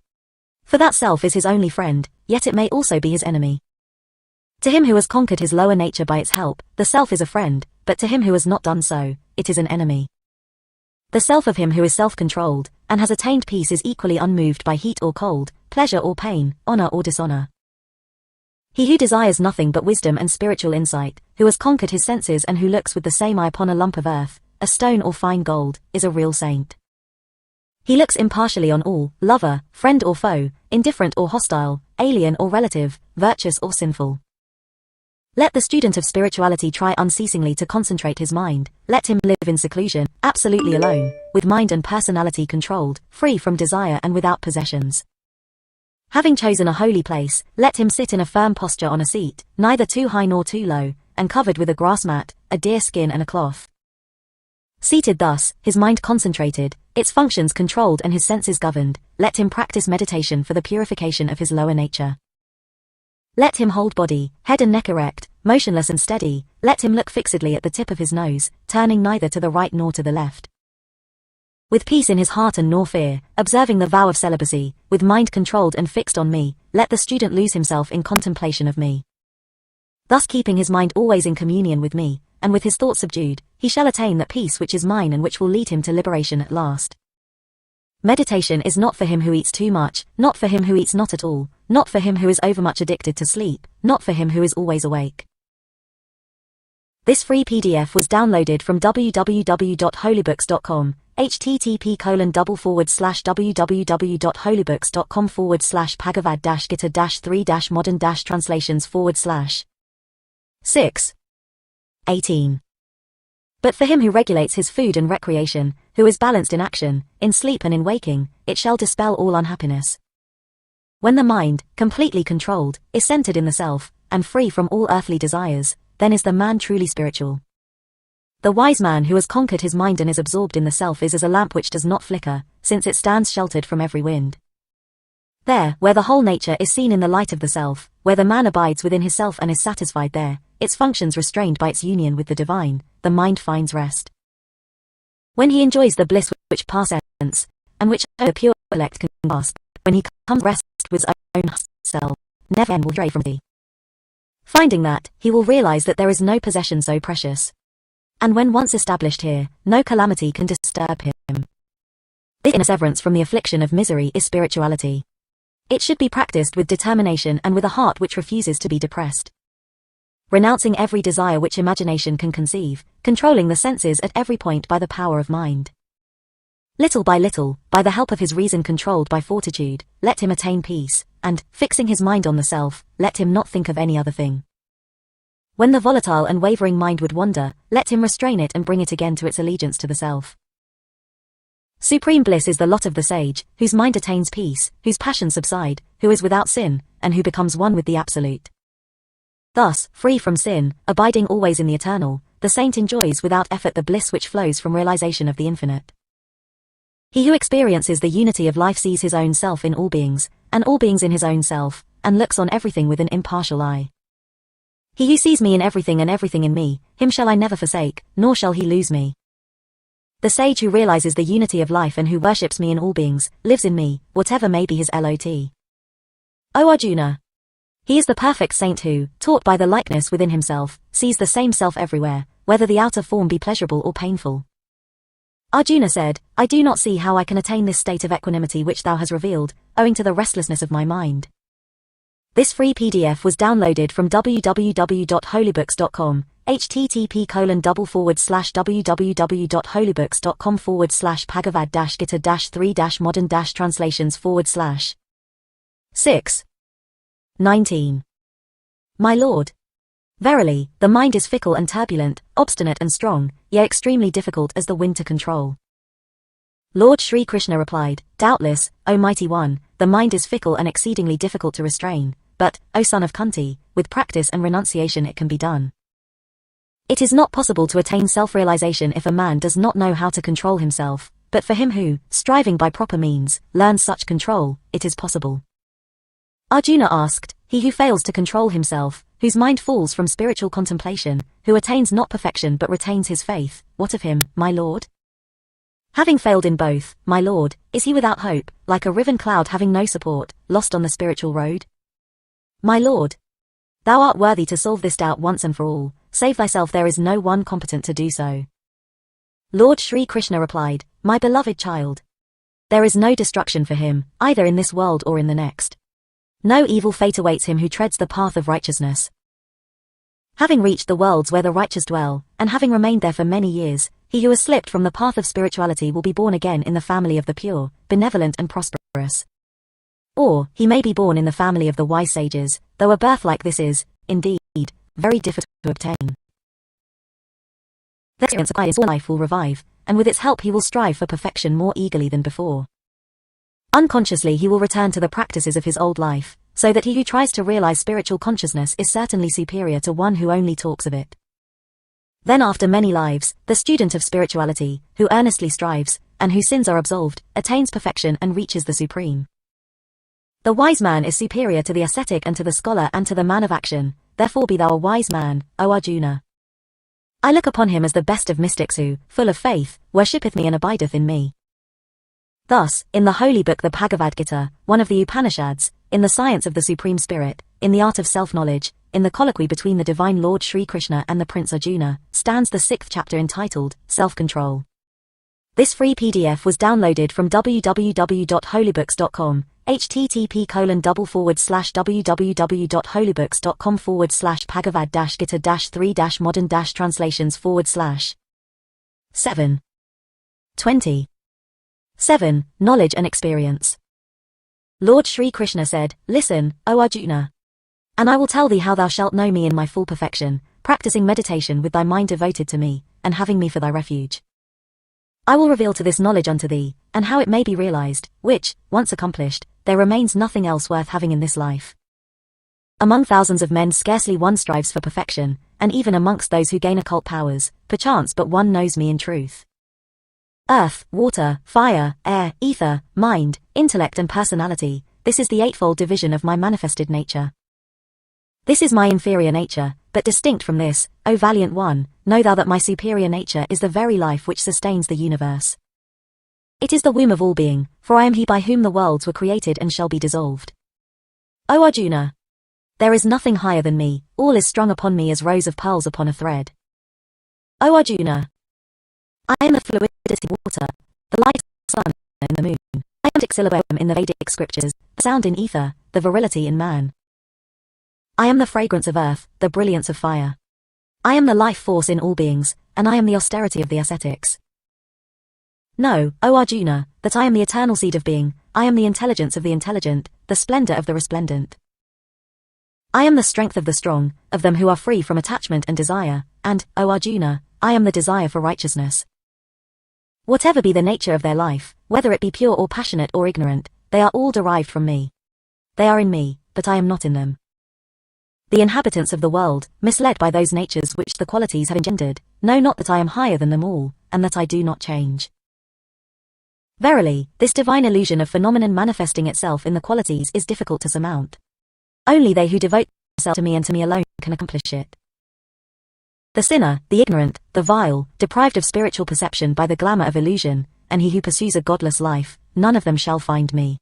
For that self is his only friend, yet it may also be his enemy. To him who has conquered his lower nature by its help, the self is a friend, but to him who has not done so, it is an enemy. The self of him who is self-controlled, and has attained peace is equally unmoved by heat or cold, pleasure or pain, honor or dishonor. He who desires nothing but wisdom and spiritual insight, who has conquered his senses and who looks with the same eye upon a lump of earth, a stone or fine gold, is a real saint. He looks impartially on all, lover, friend or foe, indifferent or hostile, alien or relative, virtuous or sinful. Let the student of spirituality try unceasingly to concentrate his mind, let him live in seclusion, absolutely alone, with mind and personality controlled, free from desire and without possessions. Having chosen a holy place, let him sit in a firm posture on a seat, neither too high nor too low, and covered with a grass mat, a deer skin and a cloth. Seated thus, his mind concentrated, its functions controlled and his senses governed, let him practice meditation for the purification of his lower nature. Let him hold body, head and neck erect, motionless and steady, let him look fixedly at the tip of his nose, turning neither to the right nor to the left. With peace in his heart and nor fear, observing the vow of celibacy, with mind controlled and fixed on me, let the student lose himself in contemplation of me. Thus keeping his mind always in communion with me, and with his thoughts subdued, he shall attain that peace which is mine and which will lead him to liberation at last. Meditation is not for him who eats too much, not for him who eats not at all, not for him who is overmuch addicted to sleep, not for him who is always awake. This free PDF was downloaded from www.holybooks.com, http://www.holybooks.com/bhagavad-gita-3-modern-translations/. 6. 18. But for him who regulates his food and recreation, who is balanced in action, in sleep and in waking, it shall dispel all unhappiness. When the mind, completely controlled, is centered in the self, and free from all earthly desires, then is the man truly spiritual. The wise man who has conquered his mind and is absorbed in the self is as a lamp which does not flicker, since it stands sheltered from every wind. There, where the whole nature is seen in the light of the self, where the man abides within his self and is satisfied there, its functions restrained by its union with the divine, the mind finds rest. When he enjoys the bliss which passes sense, and which the pure elect can grasp, when he comes rest with his own self, never will stray from thee. Finding that, he will realize that there is no possession so precious. And when once established here, no calamity can disturb him. This inner severance from the affliction of misery is spirituality. It should be practiced with determination and with a heart which refuses to be depressed. Renouncing every desire which imagination can conceive, controlling the senses at every point by the power of mind. Little by little, by the help of his reason controlled by fortitude, let him attain peace, and, fixing his mind on the self, let him not think of any other thing. When the volatile and wavering mind would wander, let him restrain it and bring it again to its allegiance to the self. Supreme bliss is the lot of the sage, whose mind attains peace, whose passions subside, who is without sin, and who becomes one with the Absolute. Thus, free from sin, abiding always in the eternal, the saint enjoys without effort the bliss which flows from realization of the infinite. He who experiences the unity of life sees his own self in all beings, and all beings in his own self, and looks on everything with an impartial eye. He who sees me in everything and everything in me, him shall I never forsake, nor shall he lose me. The sage who realizes the unity of life and who worships me in all beings, lives in me, whatever may be his lot. O Arjuna! He is the perfect saint who, taught by the likeness within himself, sees the same self everywhere, whether the outer form be pleasurable or painful. Arjuna said, I do not see how I can attain this state of equanimity which thou hast revealed, owing to the restlessness of my mind. This free PDF was downloaded from www.holybooks.com, http://www.holybooks.com/bhagavad-gita-3-modern-translations/. 6. 19. My Lord. Verily, the mind is fickle and turbulent, obstinate and strong, yea extremely difficult as the wind to control. Lord Shri Krishna replied, Doubtless, O Mighty One, the mind is fickle and exceedingly difficult to restrain, but, O son of Kunti, with practice and renunciation it can be done. It is not possible to attain self-realization if a man does not know how to control himself, but for him who, striving by proper means, learns such control, it is possible. Arjuna asked, He who fails to control himself, whose mind falls from spiritual contemplation, who attains not perfection but retains his faith, what of him, my Lord? Having failed in both, my Lord, is he without hope, like a riven cloud having no support, lost on the spiritual road? My Lord, thou art worthy to solve this doubt once and for all, save thyself there is no one competent to do so. Lord Shri Krishna replied, My beloved child. There is no destruction for him, either in this world or in the next. No evil fate awaits him who treads the path of righteousness. Having reached the worlds where the righteous dwell, and having remained there for many years, he who has slipped from the path of spirituality will be born again in the family of the pure, benevolent and prosperous. Or, he may be born in the family of the wise sages, though a birth like this is, indeed, very difficult to obtain. The experience of his life will revive, and with its help he will strive for perfection more eagerly than before. Unconsciously he will return to the practices of his old life, so that he who tries to realize spiritual consciousness is certainly superior to one who only talks of it. Then after many lives, the student of spirituality, who earnestly strives, and whose sins are absolved, attains perfection and reaches the supreme. The wise man is superior to the ascetic and to the scholar and to the man of action, therefore be thou a wise man, O Arjuna. I look upon him as the best of mystics who, full of faith, worshippeth me and abideth in me. Thus, in the holy book the Bhagavad Gita, one of the Upanishads, in the science of the Supreme Spirit, in the art of self-knowledge, in the colloquy between the divine Lord Shri Krishna and the Prince Arjuna, stands the 6th chapter entitled, Self-Control. This free PDF was downloaded from www.holybooks.com, http://www.holybooks.com/bhagavad-gita-3-modern-translations/. 7. 20. 7. Knowledge and experience. Lord Shri Krishna said, Listen, O Arjuna. And I will tell thee how thou shalt know me in my full perfection, practicing meditation with thy mind devoted to me, and having me for thy refuge. I will reveal to this knowledge unto thee, and how it may be realized, which, once accomplished, there remains nothing else worth having in this life. Among thousands of men scarcely one strives for perfection, and even amongst those who gain occult powers, perchance but one knows me in truth. Earth, water, fire, air, ether, mind, intellect and personality, this is the eightfold division of my manifested nature. This is my inferior nature, but distinct from this, O valiant one, know thou that my superior nature is the very life which sustains the universe. It is the womb of all being, for I am he by whom the worlds were created and shall be dissolved. O Arjuna! There is nothing higher than me, all is strung upon me as rows of pearls upon a thread. O Arjuna! I am the fluidity of water, the light of the sun and the moon. I am the syllabum in the Vedic scriptures, the sound in ether, the virility in man. I am the fragrance of earth, the brilliance of fire. I am the life force in all beings, and I am the austerity of the ascetics. Know, O Arjuna, that I am the eternal seed of being, I am the intelligence of the intelligent, the splendor of the resplendent. I am the strength of the strong, of them who are free from attachment and desire, and, O Arjuna, I am the desire for righteousness. Whatever be the nature of their life, whether it be pure or passionate or ignorant, they are all derived from me. They are in me, but I am not in them. The inhabitants of the world, misled by those natures which the qualities have engendered, know not that I am higher than them all, and that I do not change. Verily, this divine illusion of phenomenon manifesting itself in the qualities is difficult to surmount. Only they who devote themselves to me and to me alone can accomplish it. The sinner, the ignorant, the vile, deprived of spiritual perception by the glamour of illusion, and he who pursues a godless life, none of them shall find me.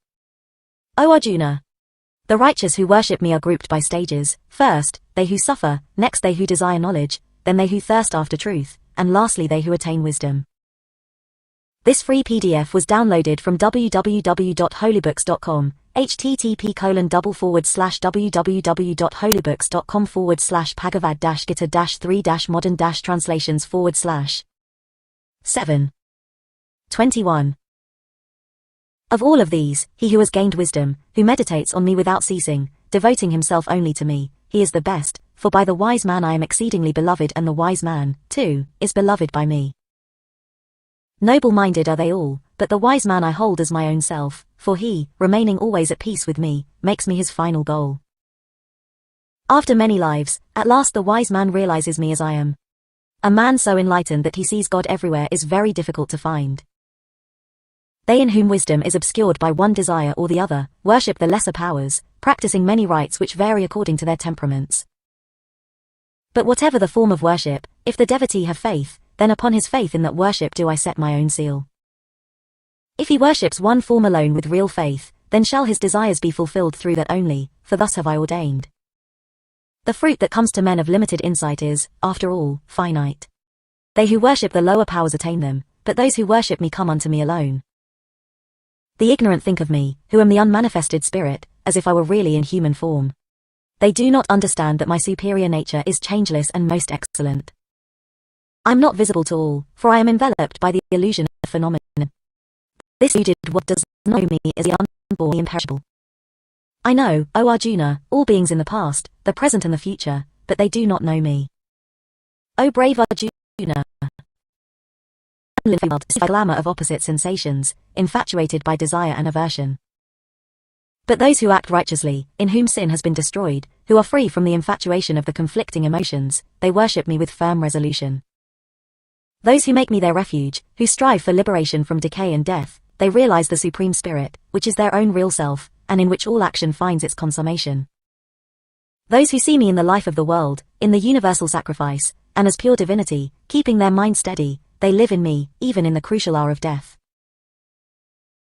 O Arjuna! The righteous who worship me are grouped by stages: first, they who suffer, next they who desire knowledge, then they who thirst after truth, and lastly they who attain wisdom. This free PDF was downloaded from www.holybooks.com, http://www.holybooks.com/bhagavadgītā-3-modern-translations/. 7. 21. Of all of these, he who has gained wisdom, who meditates on me without ceasing, devoting himself only to me, he is the best, for by the wise man I am exceedingly beloved, and the wise man, too, is beloved by me. Noble-minded are they all, but the wise man I hold as my own self, for he, remaining always at peace with me, makes me his final goal. After many lives, at last the wise man realizes me as I am. A man so enlightened that he sees God everywhere is very difficult to find. They in whom wisdom is obscured by one desire or the other, worship the lesser powers, practicing many rites which vary according to their temperaments. But whatever the form of worship, if the devotee have faith, then upon his faith in that worship do I set my own seal. If he worships one form alone with real faith, then shall his desires be fulfilled through that only, for thus have I ordained. The fruit that comes to men of limited insight is, after all, finite. They who worship the lower powers attain them, but those who worship me come unto me alone. The ignorant think of me, who am the unmanifested spirit, as if I were really in human form. They do not understand that my superior nature is changeless and most excellent. I am not visible to all, for I am enveloped by the illusion of phenomenon. This deluded what does not know me is the unborn, the imperishable. I know, O Arjuna, all beings in the past, the present and the future, but they do not know me. O brave Arjuna! By glamour of opposite sensations, infatuated by desire and aversion. But those who act righteously, in whom sin has been destroyed, who are free from the infatuation of the conflicting emotions, they worship me with firm resolution. Those who make me their refuge, who strive for liberation from decay and death, they realize the Supreme Spirit, which is their own real self, and in which all action finds its consummation. Those who see me in the life of the world, in the universal sacrifice, and as pure divinity, keeping their mind steady, they live in me, even in the crucial hour of death.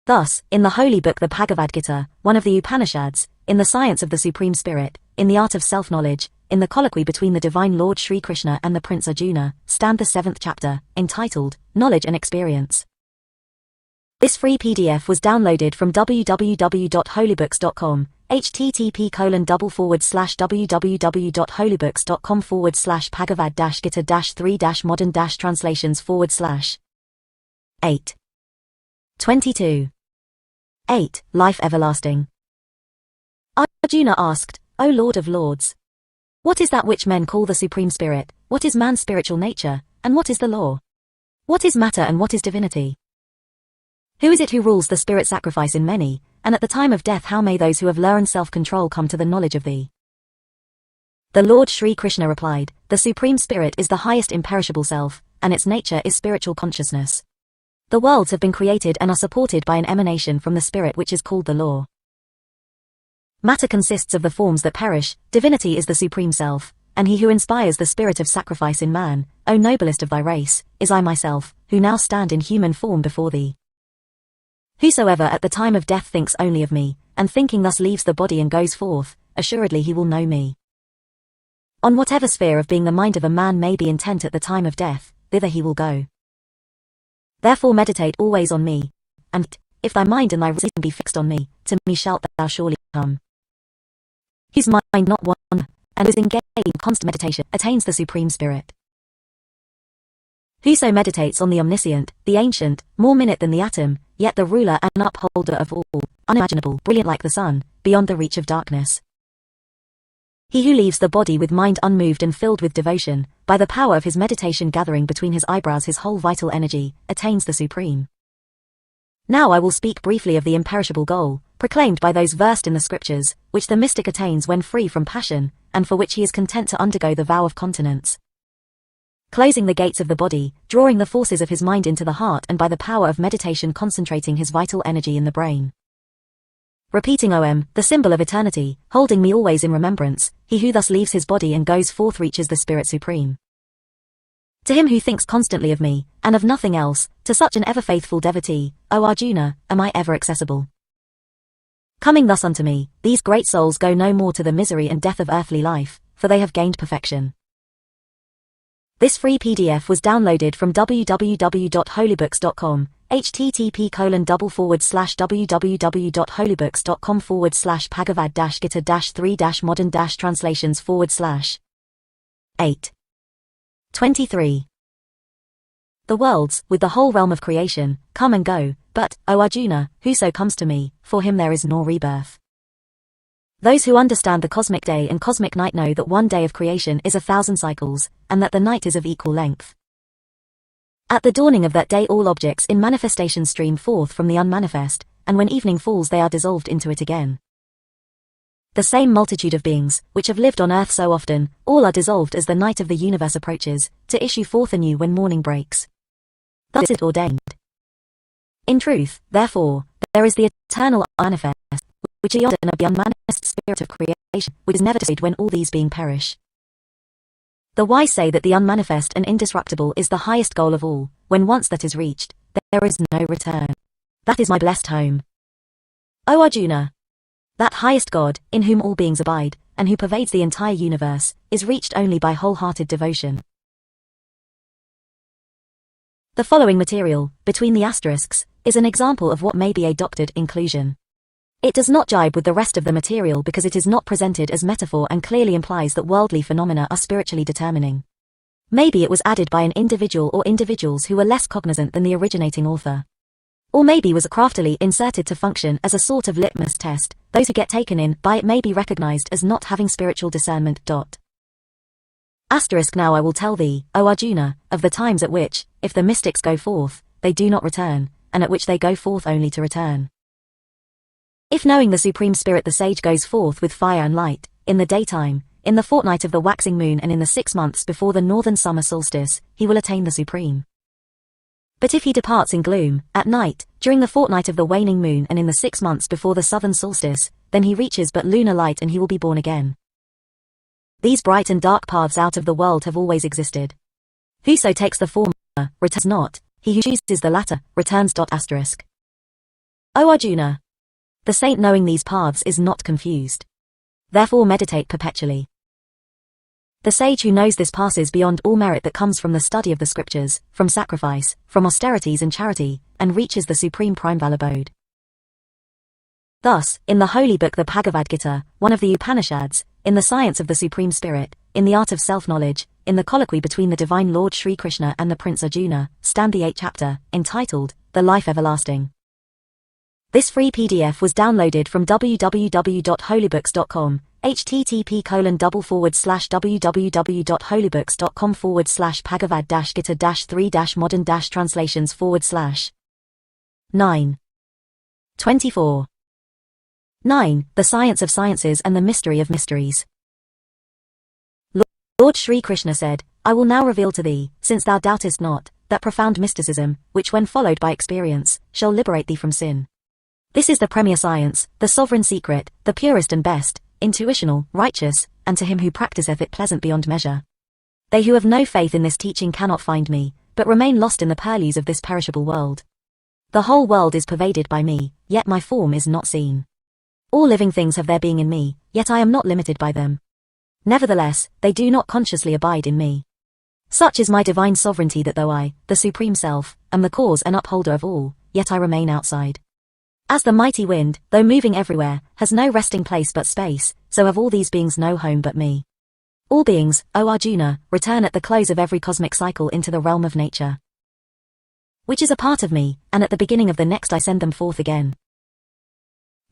Thus, in the holy book the Bhagavad Gita, one of the Upanishads, in the science of the Supreme Spirit, in the art of self-knowledge, in the colloquy between the divine Lord Shri Krishna and the Prince Arjuna, stand the 7th chapter, entitled, Knowledge and Experience. This free PDF was downloaded from www.holybooks.com, http://www.holybooks.com/bhagavad-gītā-3-modern-translations/. 8. 22. 8. Life everlasting. Arjuna asked, O Lord of Lords, what is that which men call the Supreme Spirit? What is man's spiritual nature, and what is the law? What is matter and what is divinity? Who is it who rules the spirit sacrifice in many, and at the time of death how may those who have learned self-control come to the knowledge of thee? The Lord Shri Krishna replied, the Supreme Spirit is the highest imperishable self, and its nature is spiritual consciousness. The worlds have been created and are supported by an emanation from the spirit which is called the law. Matter consists of the forms that perish, divinity is the Supreme Self, and he who inspires the spirit of sacrifice in man, O noblest of thy race, is I myself, who now stand in human form before thee. Whosoever at the time of death thinks only of me, and thinking thus leaves the body and goes forth, assuredly he will know me. On whatever sphere of being the mind of a man may be intent at the time of death, thither he will go. Therefore meditate always on me, and, if thy mind and thy reason be fixed on me, to me shalt thou surely come. Whose mind not one, and is engaged in constant meditation, attains the Supreme Spirit. Whoso meditates on the omniscient, the ancient, more minute than the atom, yet the ruler and upholder of all, unimaginable, brilliant like the sun, beyond the reach of darkness. He who leaves the body with mind unmoved and filled with devotion, by the power of his meditation gathering between his eyebrows his whole vital energy, attains the supreme. Now I will speak briefly of the imperishable goal, proclaimed by those versed in the scriptures, which the mystic attains when free from passion, and for which he is content to undergo the vow of continence. Closing the gates of the body, drawing the forces of his mind into the heart and by the power of meditation concentrating his vital energy in the brain. Repeating Om, the symbol of eternity, holding me always in remembrance, he who thus leaves his body and goes forth reaches the Spirit Supreme. To him who thinks constantly of me, and of nothing else, to such an ever-faithful devotee, O Arjuna, am I ever accessible. Coming thus unto me, these great souls go no more to the misery and death of earthly life, for they have gained perfection. This free PDF was downloaded from www.holybooks.com, http://www.holybooks.com/bhagavadgītā-3-modern-translations/8. 23. The worlds, with the whole realm of creation, come and go, but, O Arjuna, whoso comes to me, for him there is nor rebirth. Those who understand the cosmic day and cosmic night know that one day of creation is 1,000 cycles, and that the night is of equal length. At the dawning of that day all objects in manifestation stream forth from the unmanifest, and when evening falls they are dissolved into it again. The same multitude of beings, which have lived on earth so often, all are dissolved as the night of the universe approaches, to issue forth anew when morning breaks. Thus is it ordained. In truth, therefore, there is the eternal unmanifest, which is beyond and of the unmanifest spirit of creation, which is never destroyed when all these being perish. The wise say that the unmanifest and indisruptible is the highest goal of all, when once that is reached, there is no return. That is my blessed home. O Arjuna! That highest God, in whom all beings abide, and who pervades the entire universe, is reached only by wholehearted devotion. The following material, between the asterisks, is an example of what may be a doctored inclusion. It does not jibe with the rest of the material because it is not presented as metaphor and clearly implies that worldly phenomena are spiritually determining. Maybe it was added by an individual or individuals who were less cognizant than the originating author. Or maybe was craftily inserted to function as a sort of litmus test. Those who get taken in by it may be recognized as not having spiritual discernment. Asterisk now I will tell thee, O Arjuna, of the times at which, if the mystics go forth, they do not return, and at which they go forth only to return. If knowing the Supreme Spirit the sage goes forth with fire and light, in the daytime, in the fortnight of the waxing moon and in the 6 months before the northern summer solstice, he will attain the Supreme. But if he departs in gloom, at night, during the fortnight of the waning moon and in the 6 months before the southern solstice, then he reaches but lunar light and he will be born again. These bright and dark paths out of the world have always existed. Whoso takes the former, returns not, he who chooses the latter, returns. Asterisk. O Arjuna! The saint knowing these paths is not confused. Therefore meditate perpetually. The sage who knows this passes beyond all merit that comes from the study of the scriptures, from sacrifice, from austerities and charity, and reaches the supreme primeval abode. Thus, in the holy book the Bhagavad Gita, one of the Upanishads, in the science of the Supreme Spirit, in the art of self-knowledge, in the colloquy between the divine Lord Sri Krishna and the Prince Arjuna, stand the 8th chapter, entitled, The Life Everlasting. This free PDF was downloaded from www.holybooks.com, http://www.holybooks.com/bhagavad-gītā-3-modern-translations/. 9. 24. 9. The Science of Sciences and the Mystery of Mysteries. Lord Sri Krishna said, I will now reveal to thee, since thou doubtest not, that profound mysticism, which when followed by experience, shall liberate thee from sin. This is the premier science, the sovereign secret, the purest and best, intuitional, righteous, and to him who practiseth it pleasant beyond measure. They who have no faith in this teaching cannot find me, but remain lost in the purlieus of this perishable world. The whole world is pervaded by me, yet my form is not seen. All living things have their being in me, yet I am not limited by them. Nevertheless, they do not consciously abide in me. Such is my divine sovereignty that though I, the Supreme Self, am the cause and upholder of all, yet I remain outside. As the mighty wind, though moving everywhere, has no resting place but space, so have all these beings no home but me. All beings, O Arjuna, return at the close of every cosmic cycle into the realm of nature, which is a part of me, and at the beginning of the next I send them forth again.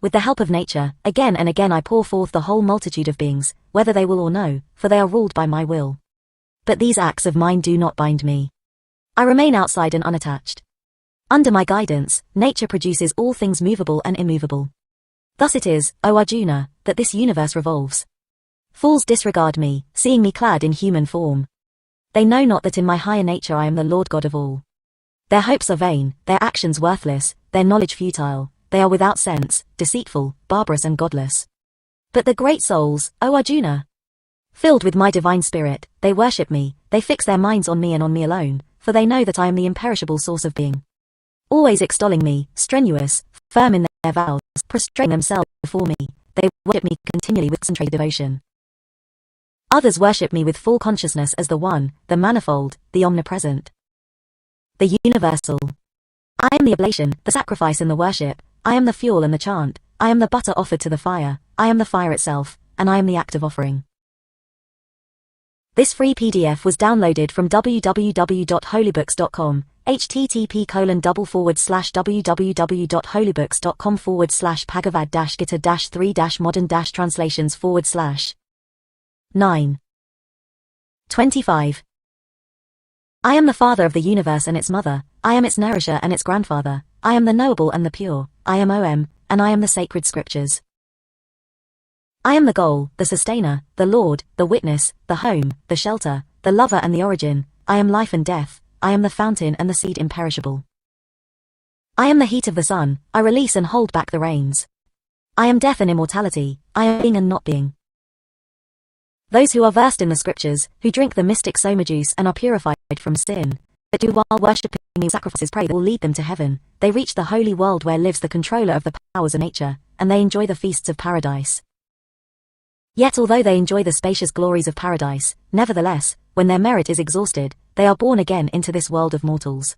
With the help of nature, again and again I pour forth the whole multitude of beings, whether they will or no, for they are ruled by my will. But these acts of mine do not bind me. I remain outside and unattached. Under my guidance, nature produces all things movable and immovable. Thus it is, O Arjuna, that this universe revolves. Fools disregard me, seeing me clad in human form. They know not that in my higher nature I am the Lord God of all. Their hopes are vain, their actions worthless, their knowledge futile, they are without sense, deceitful, barbarous and godless. But the great souls, O Arjuna, filled with my divine spirit, they worship me, they fix their minds on me and on me alone, for they know that I am the imperishable source of being. Always extolling me, strenuous, firm in their vows, prostrating themselves before me, they worship me continually with concentrated devotion. Others worship me with full consciousness as the One, the Manifold, the Omnipresent, the Universal. I am the oblation, the sacrifice and the worship, I am the fuel and the chant, I am the butter offered to the fire, I am the fire itself, and I am the act of offering. This free PDF was downloaded from www.holybooks.com, http://www.holybooks.com/bhagavadgītā-3-modern-translations/. 9. 25. I am the father of the universe and its mother, I am its nourisher and its grandfather, I am the knowable and the pure, I am OM, and I am the sacred scriptures. I am the goal, the sustainer, the Lord, the witness, the home, the shelter, the lover and the origin, I am life and death, I am the fountain and the seed imperishable. I am the heat of the sun, I release and hold back the rains. I am death and immortality, I am being and not being. Those who are versed in the scriptures, who drink the mystic soma juice and are purified from sin, that do while worshipping me sacrifices pray that will lead them to heaven, they reach the holy world where lives the controller of the powers of nature, and they enjoy the feasts of paradise. Yet although they enjoy the spacious glories of paradise, nevertheless, when their merit is exhausted, they are born again into this world of mortals.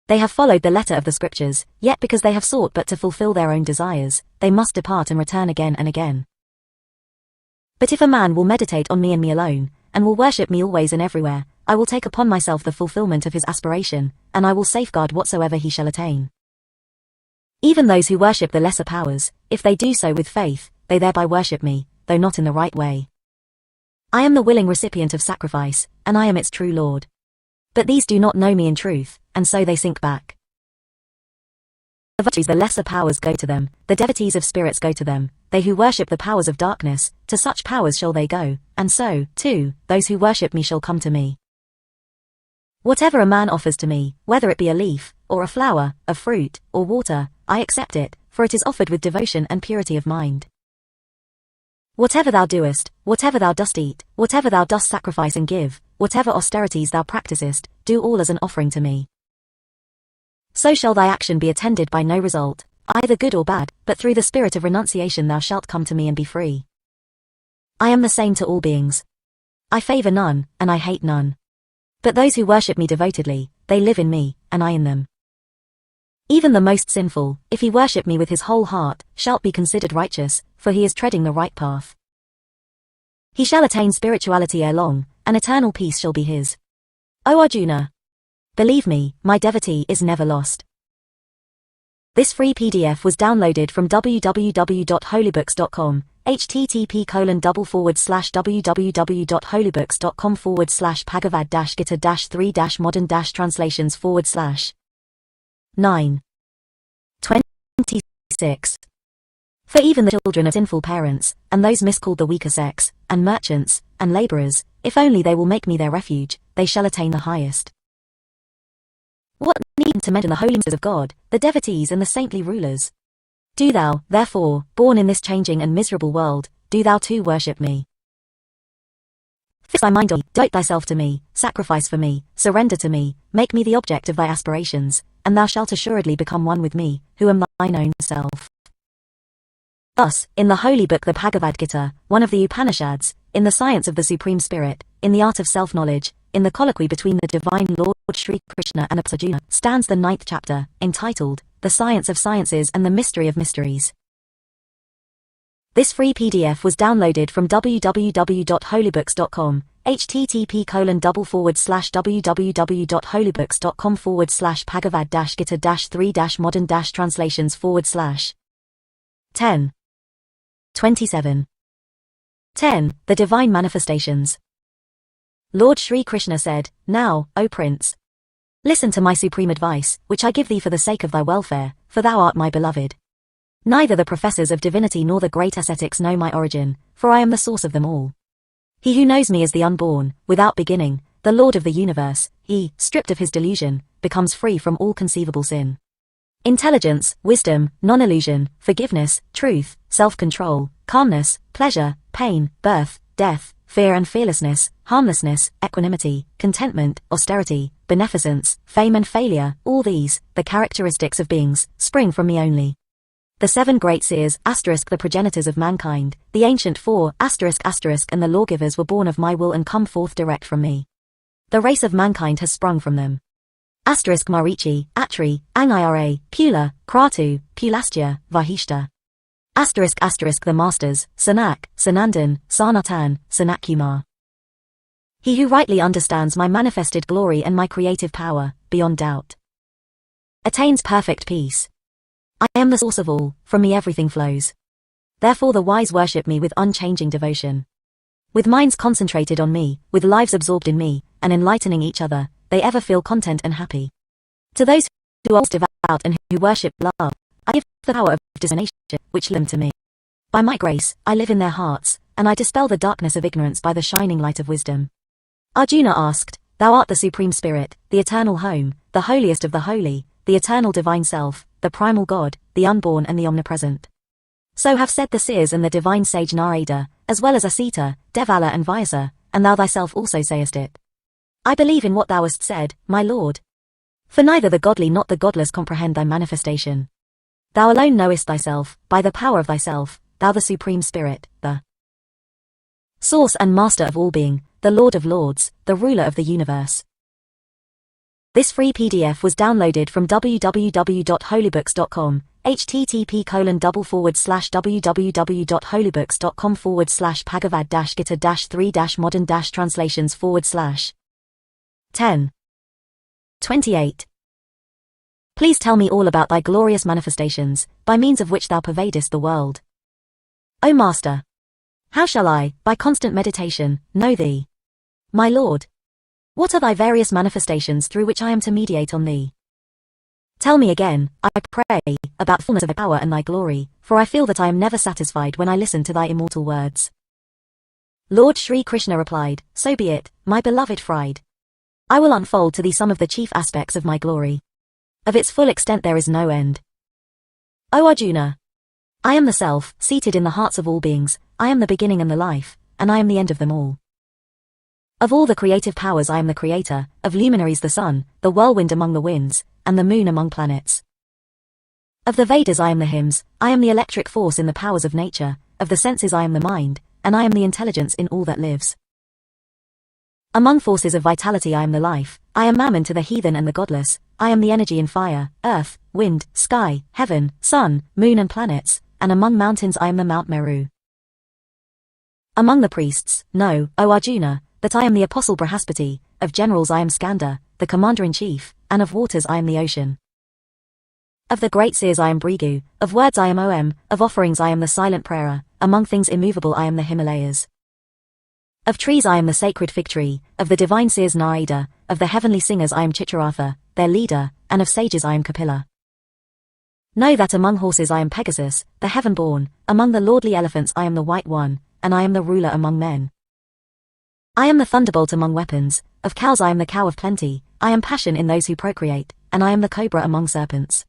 They have followed the letter of the scriptures, yet because they have sought but to fulfill their own desires, they must depart and return again and again. But if a man will meditate on me and me alone, and will worship me always and everywhere, I will take upon myself the fulfillment of his aspiration, and I will safeguard whatsoever he shall attain. Even those who worship the lesser powers, if they do so with faith, they thereby worship me, though not in the right way. I am the willing recipient of sacrifice, and I am its true Lord. But these do not know me in truth, and so they sink back. The virtues the lesser powers go to them, the devotees of spirits go to them, they who worship the powers of darkness, to such powers shall they go, and so, too, those who worship me shall come to me. Whatever a man offers to me, whether it be a leaf, or a flower, a fruit, or water, I accept it, for it is offered with devotion and purity of mind. Whatever thou doest, whatever thou dost eat, whatever thou dost sacrifice and give, whatever austerities thou practisest, do all as an offering to me. So shall thy action be attended by no result, either good or bad, but through the spirit of renunciation thou shalt come to me and be free. I am the same to all beings. I favor none, and I hate none. But those who worship me devotedly, they live in me, and I in them. Even the most sinful, if he worship me with his whole heart, shall be considered righteous, for he is treading the right path. He shall attain spirituality ere long, and eternal peace shall be his. O Arjuna, believe me, my devotee is never lost. This free PDF was downloaded from www.holybooks.com, http://www.holybooks.com/bhagavadgītā-3-modern-translations/. 9. 26. For even the children of sinful parents, and those miscalled the weaker sex, and merchants, and laborers, if only they will make me their refuge, they shall attain the highest. What need to mention the holy ministers of God, the devotees and the saintly rulers? Do thou, therefore, born in this changing and miserable world, do thou too worship me. Fix thy mind on me, devote thyself to me, sacrifice for me, surrender to me, make me the object of thy aspirations, and thou shalt assuredly become one with me, who am thine own self. Thus, in the holy book the Bhagavad Gita, one of the Upanishads, in the science of the Supreme Spirit, in the art of self-knowledge, in the colloquy between the divine Lord Shri Krishna and Arjuna, stands the 9th chapter, entitled, The Science of Sciences and the Mystery of Mysteries. This free PDF was downloaded from www.holybooks.com, http://www.holybooks.com/bhagavadgītā-3-modern-translations/. 10. 27. 10. The Divine Manifestations. Lord Sri Krishna said, "Now, O Prince, listen to my supreme advice, which I give thee for the sake of thy welfare, for thou art my beloved. Neither the professors of divinity nor the great ascetics know my origin, for I am the source of them all. He who knows me is the unborn, without beginning, the Lord of the universe. He, stripped of his delusion, becomes free from all conceivable sin. Intelligence, wisdom, non-illusion, forgiveness, truth, self-control, calmness, pleasure, pain, birth, death, fear and fearlessness, harmlessness, equanimity, contentment, austerity, beneficence, fame and failure, all these, the characteristics of beings, spring from me only. The 7 great seers, the progenitors of mankind, the ancient 4, and the lawgivers were born of my will and come forth direct from me. The race of mankind has sprung from them. Marichi, Atri, Angira, Pula, Kratu, Pulastya, Vahishta. The masters, Sanak, Sanandan, Sanatan, Sanatkumar. He who rightly understands my manifested glory and my creative power, beyond doubt, attains perfect peace. I am the source of all, from me everything flows. Therefore the wise worship me with unchanging devotion. With minds concentrated on me, with lives absorbed in me, and enlightening each other, they ever feel content and happy. To those who are devout and who worship love, I give the power of discernment, which led them to me. By my grace, I live in their hearts, and I dispel the darkness of ignorance by the shining light of wisdom. Arjuna asked, "Thou art the Supreme Spirit, the eternal home, the holiest of the holy, the eternal divine self, the primal God, the unborn and the omnipresent." So have said the seers and the divine sage Narada, as well as Asita, Devala and Vyasa, and thou thyself also sayest it. I believe in what thou hast said, my Lord. For neither the godly nor the godless comprehend thy manifestation. Thou alone knowest thyself, by the power of thyself, thou the Supreme Spirit, the source and master of all being, the Lord of lords, the ruler of the universe. This free PDF was downloaded from www.holybooks.com, http://www.holybooks.com/bhagavadgītā-3-modern-translations/. 10. 28. Please tell me all about thy glorious manifestations, by means of which thou pervadest the world. O Master! How shall I, by constant meditation, know thee? My Lord! What are thy various manifestations through which I am to mediate on thee? Tell me again, I pray, about the fullness of thy power and thy glory, for I feel that I am never satisfied when I listen to thy immortal words. Lord Sri Krishna replied, "So be it, my beloved friend. I will unfold to thee some of the chief aspects of my glory. Of its full extent there is no end. O Arjuna! I am the Self, seated in the hearts of all beings, I am the beginning and the life, and I am the end of them all. Of all the creative powers I am the creator, of luminaries the sun, the whirlwind among the winds, and the moon among planets. Of the Vedas I am the hymns, I am the electric force in the powers of nature, of the senses I am the mind, and I am the intelligence in all that lives. Among forces of vitality I am the life, I am mammon to the heathen and the godless, I am the energy in fire, earth, wind, sky, heaven, sun, moon and planets, and among mountains I am the Mount Meru. Among the priests, know, O Arjuna, that I am the apostle Brihaspati, of generals I am Skanda, the commander-in-chief, and of waters I am the ocean. Of the great seers I am Brigu, of words I am Om, of offerings I am the silent prayer, among things immovable I am the Himalayas. Of trees I am the sacred fig tree, of the divine seers Narada, of the heavenly singers I am Chitraratha, their leader, and of sages I am Kapila. Know that among horses I am Pegasus, the heaven-born, among the lordly elephants I am the white one, and I am the ruler among men. I am the thunderbolt among weapons, of cows I am the cow of plenty, I am passion in those who procreate, and I am the cobra among serpents.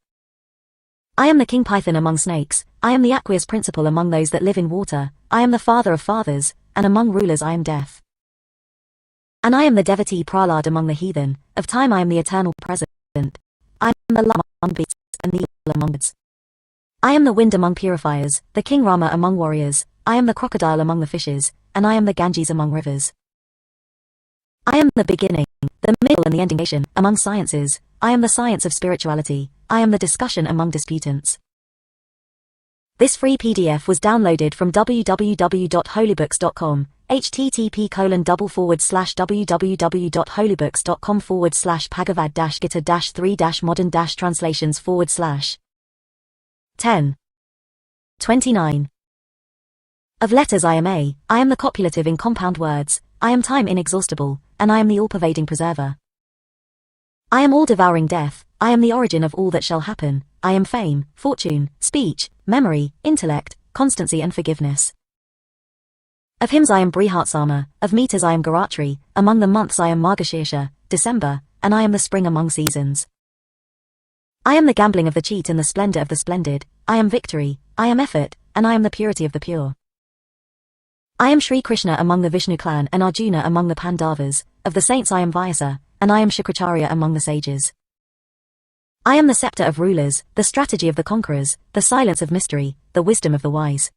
I am the king python among snakes, I am the aqueous principle among those that live in water, I am the father of fathers, and among rulers I am death. And I am the devotee Prahlad among the heathen, of time I am the eternal present, I am the love among beasts, and the evil among birds. I am the wind among purifiers, the king Rama among warriors, I am the crocodile among the fishes, and I am the Ganges among rivers. I am the beginning, the middle and the ending among sciences, I am the science of spirituality, I am the discussion among disputants. This free PDF was downloaded from www.holybooks.com, http://www.holybooks.com/bhagavad-gita-3-modern-translations/. 10. 29. Of letters I am the copulative in compound words, I am time inexhaustible, and I am the all-pervading preserver. I am all-devouring death, I am the origin of all that shall happen, I am fame, fortune, speech, memory, intellect, constancy and forgiveness. Of hymns I am Brihatsama, of meters I am Garatri, among the months I am Margashirsha, December, and I am the spring among seasons. I am the gambling of the cheat and the splendor of the splendid, I am victory, I am effort, and I am the purity of the pure. I am Sri Krishna among the Vishnu clan and Arjuna among the Pandavas, of the saints I am Vyasa, and I am Kshatriya among the sages. I am the scepter of rulers, the strategy of the conquerors, the silence of mystery, the wisdom of the wise.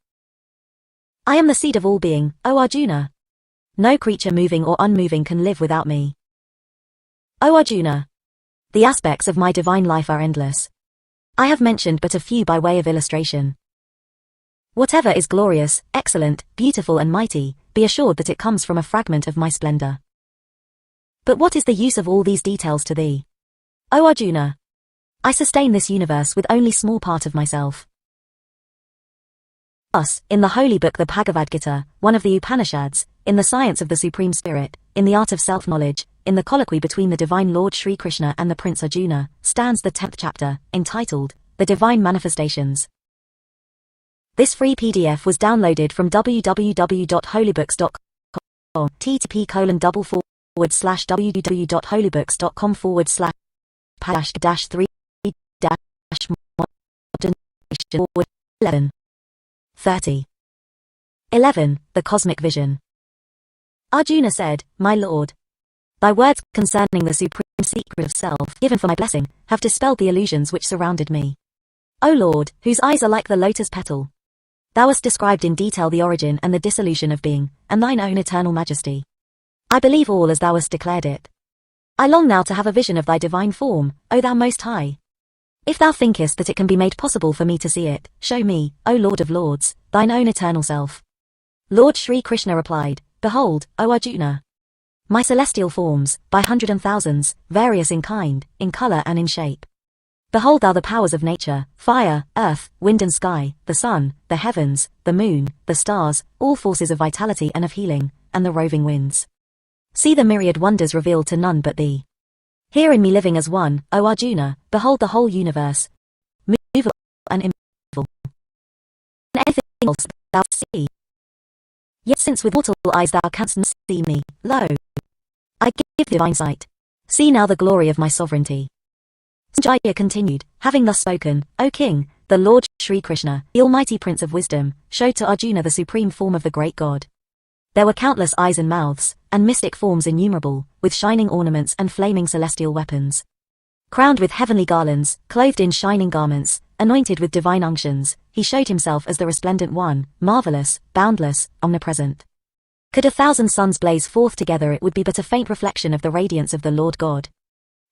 I am the seed of all being, O Arjuna. No creature moving or unmoving can live without me. O Arjuna. The aspects of my divine life are endless. I have mentioned but a few by way of illustration. Whatever is glorious, excellent, beautiful and mighty, be assured that it comes from a fragment of my splendor. But what is the use of all these details to thee? O Arjuna. I sustain this universe with only small part of myself. Thus, in the holy book the Bhagavad Gita, one of the Upanishads, in the science of the Supreme Spirit, in the art of self-knowledge, in the colloquy between the divine Lord Sri Krishna and the Prince Arjuna, stands the 10th chapter, entitled, The Divine Manifestations. This free PDF was downloaded from www.holybooks.com, http://www.holybooks.com/www.holybooks.com//modern 30. 11. The Cosmic Vision. Arjuna said, My Lord, thy words concerning the supreme secret of self, given for my blessing, have dispelled the illusions which surrounded me. O Lord, whose eyes are like the lotus petal, thou hast described in detail the origin and the dissolution of being, and thine own eternal majesty. I believe all as thou hast declared it. I long now to have a vision of thy divine form, O thou Most High. If thou thinkest that it can be made possible for me to see it, show me, O Lord of Lords, thine own eternal self. Lord Sri Krishna replied, Behold, O Arjuna, my celestial forms, by hundreds and thousands, various in kind, in color and in shape. Behold thou the powers of nature, fire, earth, wind and sky, the sun, the heavens, the moon, the stars, all forces of vitality and of healing, and the roving winds. See the myriad wonders revealed to none but thee. Hear in me living as one, O Arjuna, behold the whole universe, movable and immovable. And anything else thou see. Yet since with mortal eyes thou canst not see me, lo, I give divine sight. See now the glory of my sovereignty. Sanjaya continued, having thus spoken, O King, the Lord Sri Krishna, the Almighty Prince of Wisdom, showed to Arjuna the supreme form of the great God. There were countless eyes and mouths, and mystic forms innumerable, with shining ornaments and flaming celestial weapons. Crowned with heavenly garlands, clothed in shining garments, anointed with divine unctions, he showed himself as the resplendent one, marvelous, boundless, omnipresent. Could 1,000 suns blaze forth together, it would be but a faint reflection of the radiance of the Lord God.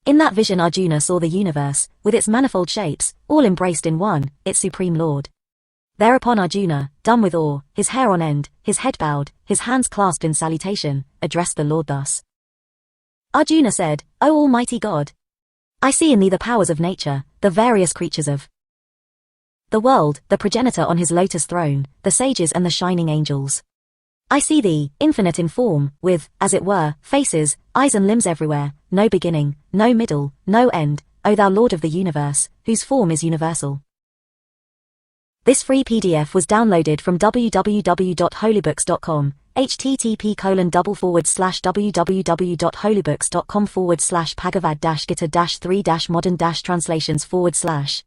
In that vision Arjuna saw the universe, with its manifold shapes, all embraced in one, its supreme Lord. Thereupon Arjuna, dumb with awe, his hair on end, his head bowed, his hands clasped in salutation, addressed the Lord thus. Arjuna said, O Almighty God, I see in thee the powers of nature, the various creatures of the world, the progenitor on his lotus throne, the sages and the shining angels. I see thee, infinite in form, with, as it were, faces, eyes and limbs everywhere, no beginning, no middle, no end, O thou Lord of the universe, whose form is universal. This free PDF was downloaded from www.holybooks.com, http://www.holybooks.com/bhagavad-gita-3-modern-translations/.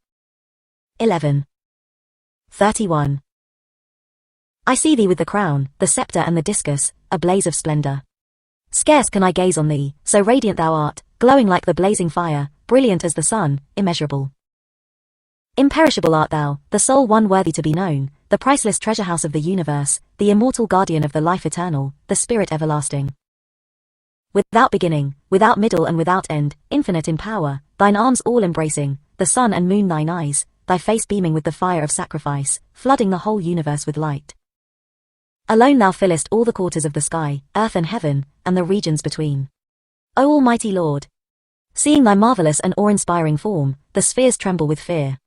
11. 31. I see thee with the crown, the scepter and the discus, a blaze of splendor. Scarce can I gaze on thee, so radiant thou art, glowing like the blazing fire, brilliant as the sun, immeasurable. Imperishable art thou, the sole one worthy to be known, the priceless treasure house of the universe, the immortal guardian of the life eternal, the spirit everlasting. Without beginning, without middle and without end, infinite in power, thine arms all embracing, the sun and moon thine eyes, thy face beaming with the fire of sacrifice, flooding the whole universe with light. Alone thou fillest all the quarters of the sky, earth and heaven, and the regions between. O Almighty Lord! Seeing thy marvelous and awe-inspiring form, the spheres tremble with fear.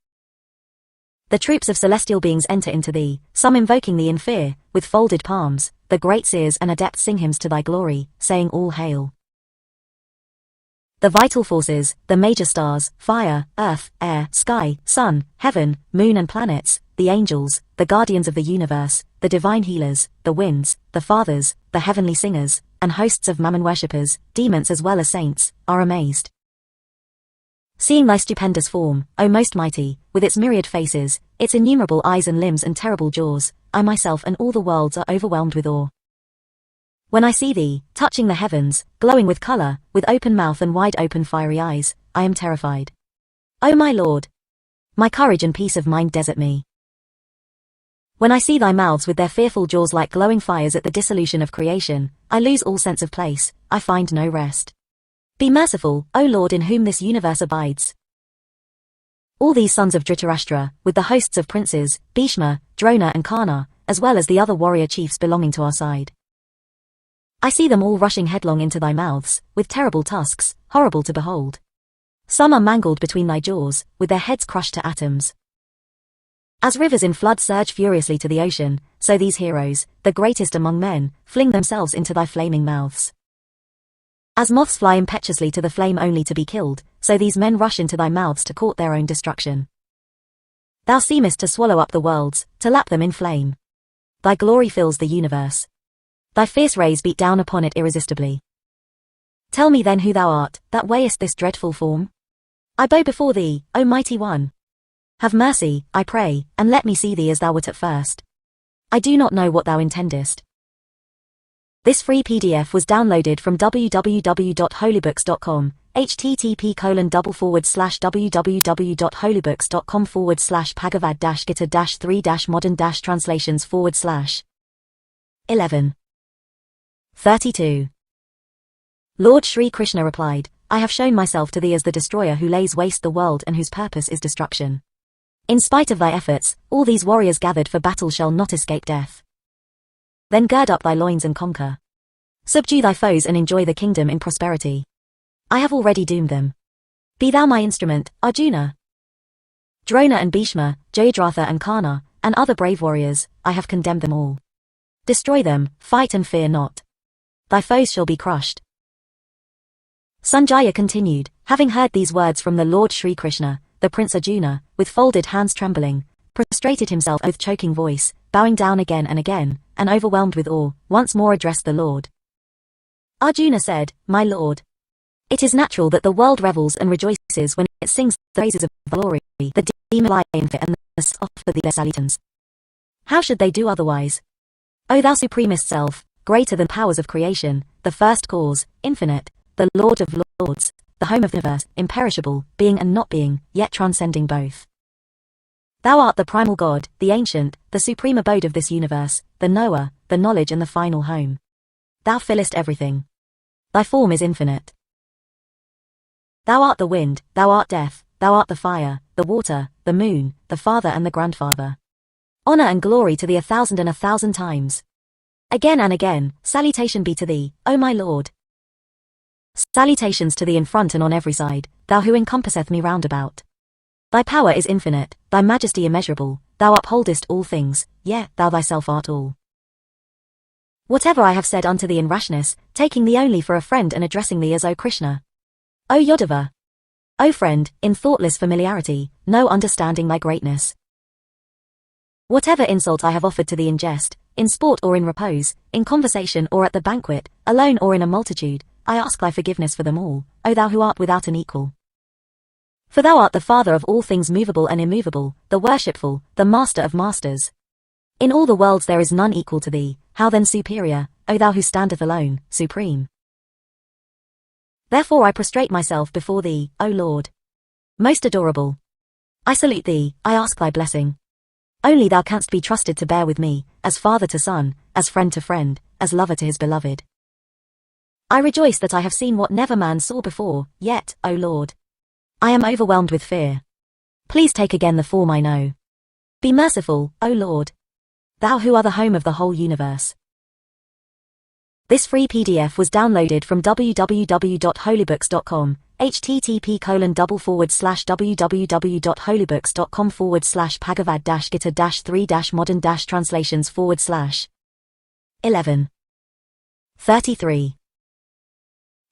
The troops of celestial beings enter into thee, some invoking thee in fear, with folded palms. The great seers and adepts sing hymns to thy glory, saying all hail. The vital forces, the major stars, fire, earth, air, sky, sun, heaven, moon and planets, the angels, the guardians of the universe, the divine healers, the winds, the fathers, the heavenly singers, and hosts of mammon worshippers, demons as well as saints, are amazed. Seeing thy stupendous form, O most mighty, with its myriad faces, its innumerable eyes and limbs and terrible jaws, I myself and all the worlds are overwhelmed with awe. When I see thee, touching the heavens, glowing with color, with open mouth and wide open fiery eyes, I am terrified. O my Lord! My courage and peace of mind desert me. When I see thy mouths with their fearful jaws like glowing fires at the dissolution of creation, I lose all sense of place, I find no rest. Be merciful, O Lord, in whom this universe abides. All these sons of Dhritarashtra, with the hosts of princes, Bhishma, Drona and Karna, as well as the other warrior chiefs belonging to our side. I see them all rushing headlong into thy mouths, with terrible tusks, horrible to behold. Some are mangled between thy jaws, with their heads crushed to atoms. As rivers in flood surge furiously to the ocean, so these heroes, the greatest among men, fling themselves into thy flaming mouths. As moths fly impetuously to the flame only to be killed, so these men rush into thy mouths to court their own destruction. Thou seemest to swallow up the worlds, to lap them in flame. Thy glory fills the universe. Thy fierce rays beat down upon it irresistibly. Tell me then who thou art, that weighest this dreadful form? I bow before thee, O mighty one. Have mercy, I pray, and let me see thee as thou wert at first. I do not know what thou intendest. This free PDF was downloaded from www.holybooks.com, http://www.holybooks.com/bhagavad-gita-3-modern-translations/. 11. 32. Lord Shri Krishna replied, I have shown myself to thee as the destroyer who lays waste the world and whose purpose is destruction. In spite of thy efforts, all these warriors gathered for battle shall not escape death. Then gird up thy loins and conquer. Subdue thy foes and enjoy the kingdom in prosperity. I have already doomed them. Be thou my instrument, Arjuna. Drona and Bhishma, Jayadratha and Karna, and other brave warriors, I have condemned them all. Destroy them, fight and fear not. Thy foes shall be crushed. Sanjaya continued, having heard these words from the Lord Shri Krishna, the Prince Arjuna, with folded hands trembling, prostrated himself with choking voice, bowing down again, and overwhelmed with awe, once more addressed the Lord. Arjuna said, My Lord, it is natural that the world revels and rejoices when it sings the praises of glory, the demon lie in fear and the soft for their salutations. How should they do otherwise? O thou supremest self, greater than powers of creation, the first cause, infinite, the Lord of lords, the home of the universe, imperishable, being and not being, yet transcending both. Thou art the primal God, the ancient, the supreme abode of this universe, the knower, the knowledge and the final home. Thou fillest everything. Thy form is infinite. Thou art the wind, thou art death, thou art the fire, the water, the moon, the father and the grandfather. Honor and glory to thee 1,000 and 1,000 times. Again and again, salutation be to thee, O my Lord. Salutations to thee in front and on every side, thou who encompasseth me round about. Thy power is infinite, thy majesty immeasurable, thou upholdest all things, yea, thou thyself art all. Whatever I have said unto thee in rashness, taking thee only for a friend and addressing thee as O Krishna. O Yodhava. O friend, in thoughtless familiarity, no understanding thy greatness. Whatever insult I have offered to thee in jest, in sport or in repose, in conversation or at the banquet, alone or in a multitude, I ask thy forgiveness for them all, O thou who art without an equal. For thou art the Father of all things movable and immovable, the worshipful, the Master of masters. In all the worlds there is none equal to thee, how then superior, O thou who standeth alone, supreme. Therefore I prostrate myself before thee, O Lord. Most adorable. I salute thee, I ask thy blessing. Only thou canst be trusted to bear with me, as father to son, as friend to friend, as lover to his beloved. I rejoice that I have seen what never man saw before, yet, O Lord, I am overwhelmed with fear. Please take again the form I know. Be merciful, O Lord. Thou who are the home of the whole universe. This free PDF was downloaded from www.holybooks.com, http://www.holybooks.com/bhagavad-gita-3-modern-translations/. 11. 33.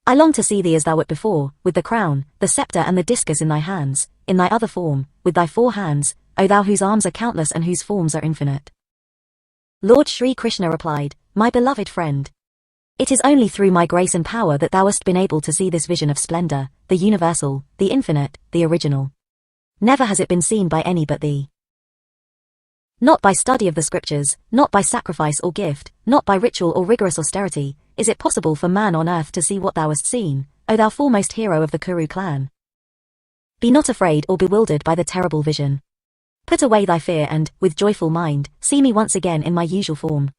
I long to see thee as thou wert before, with the crown, the scepter and the discus in thy hands, in thy other form, with thy 4 hands, O thou whose arms are countless and whose forms are infinite. Lord Sri Krishna replied, My beloved friend, it is only through my grace and power that thou hast been able to see this vision of splendor, the universal, the infinite, the original. Never has it been seen by any but thee. Not by study of the scriptures, not by sacrifice or gift, not by ritual or rigorous austerity, is it possible for man on earth to see what thou hast seen, O thou foremost hero of the Kuru clan. Be not afraid or bewildered by the terrible vision. Put away thy fear and, with joyful mind, see me once again in my usual form.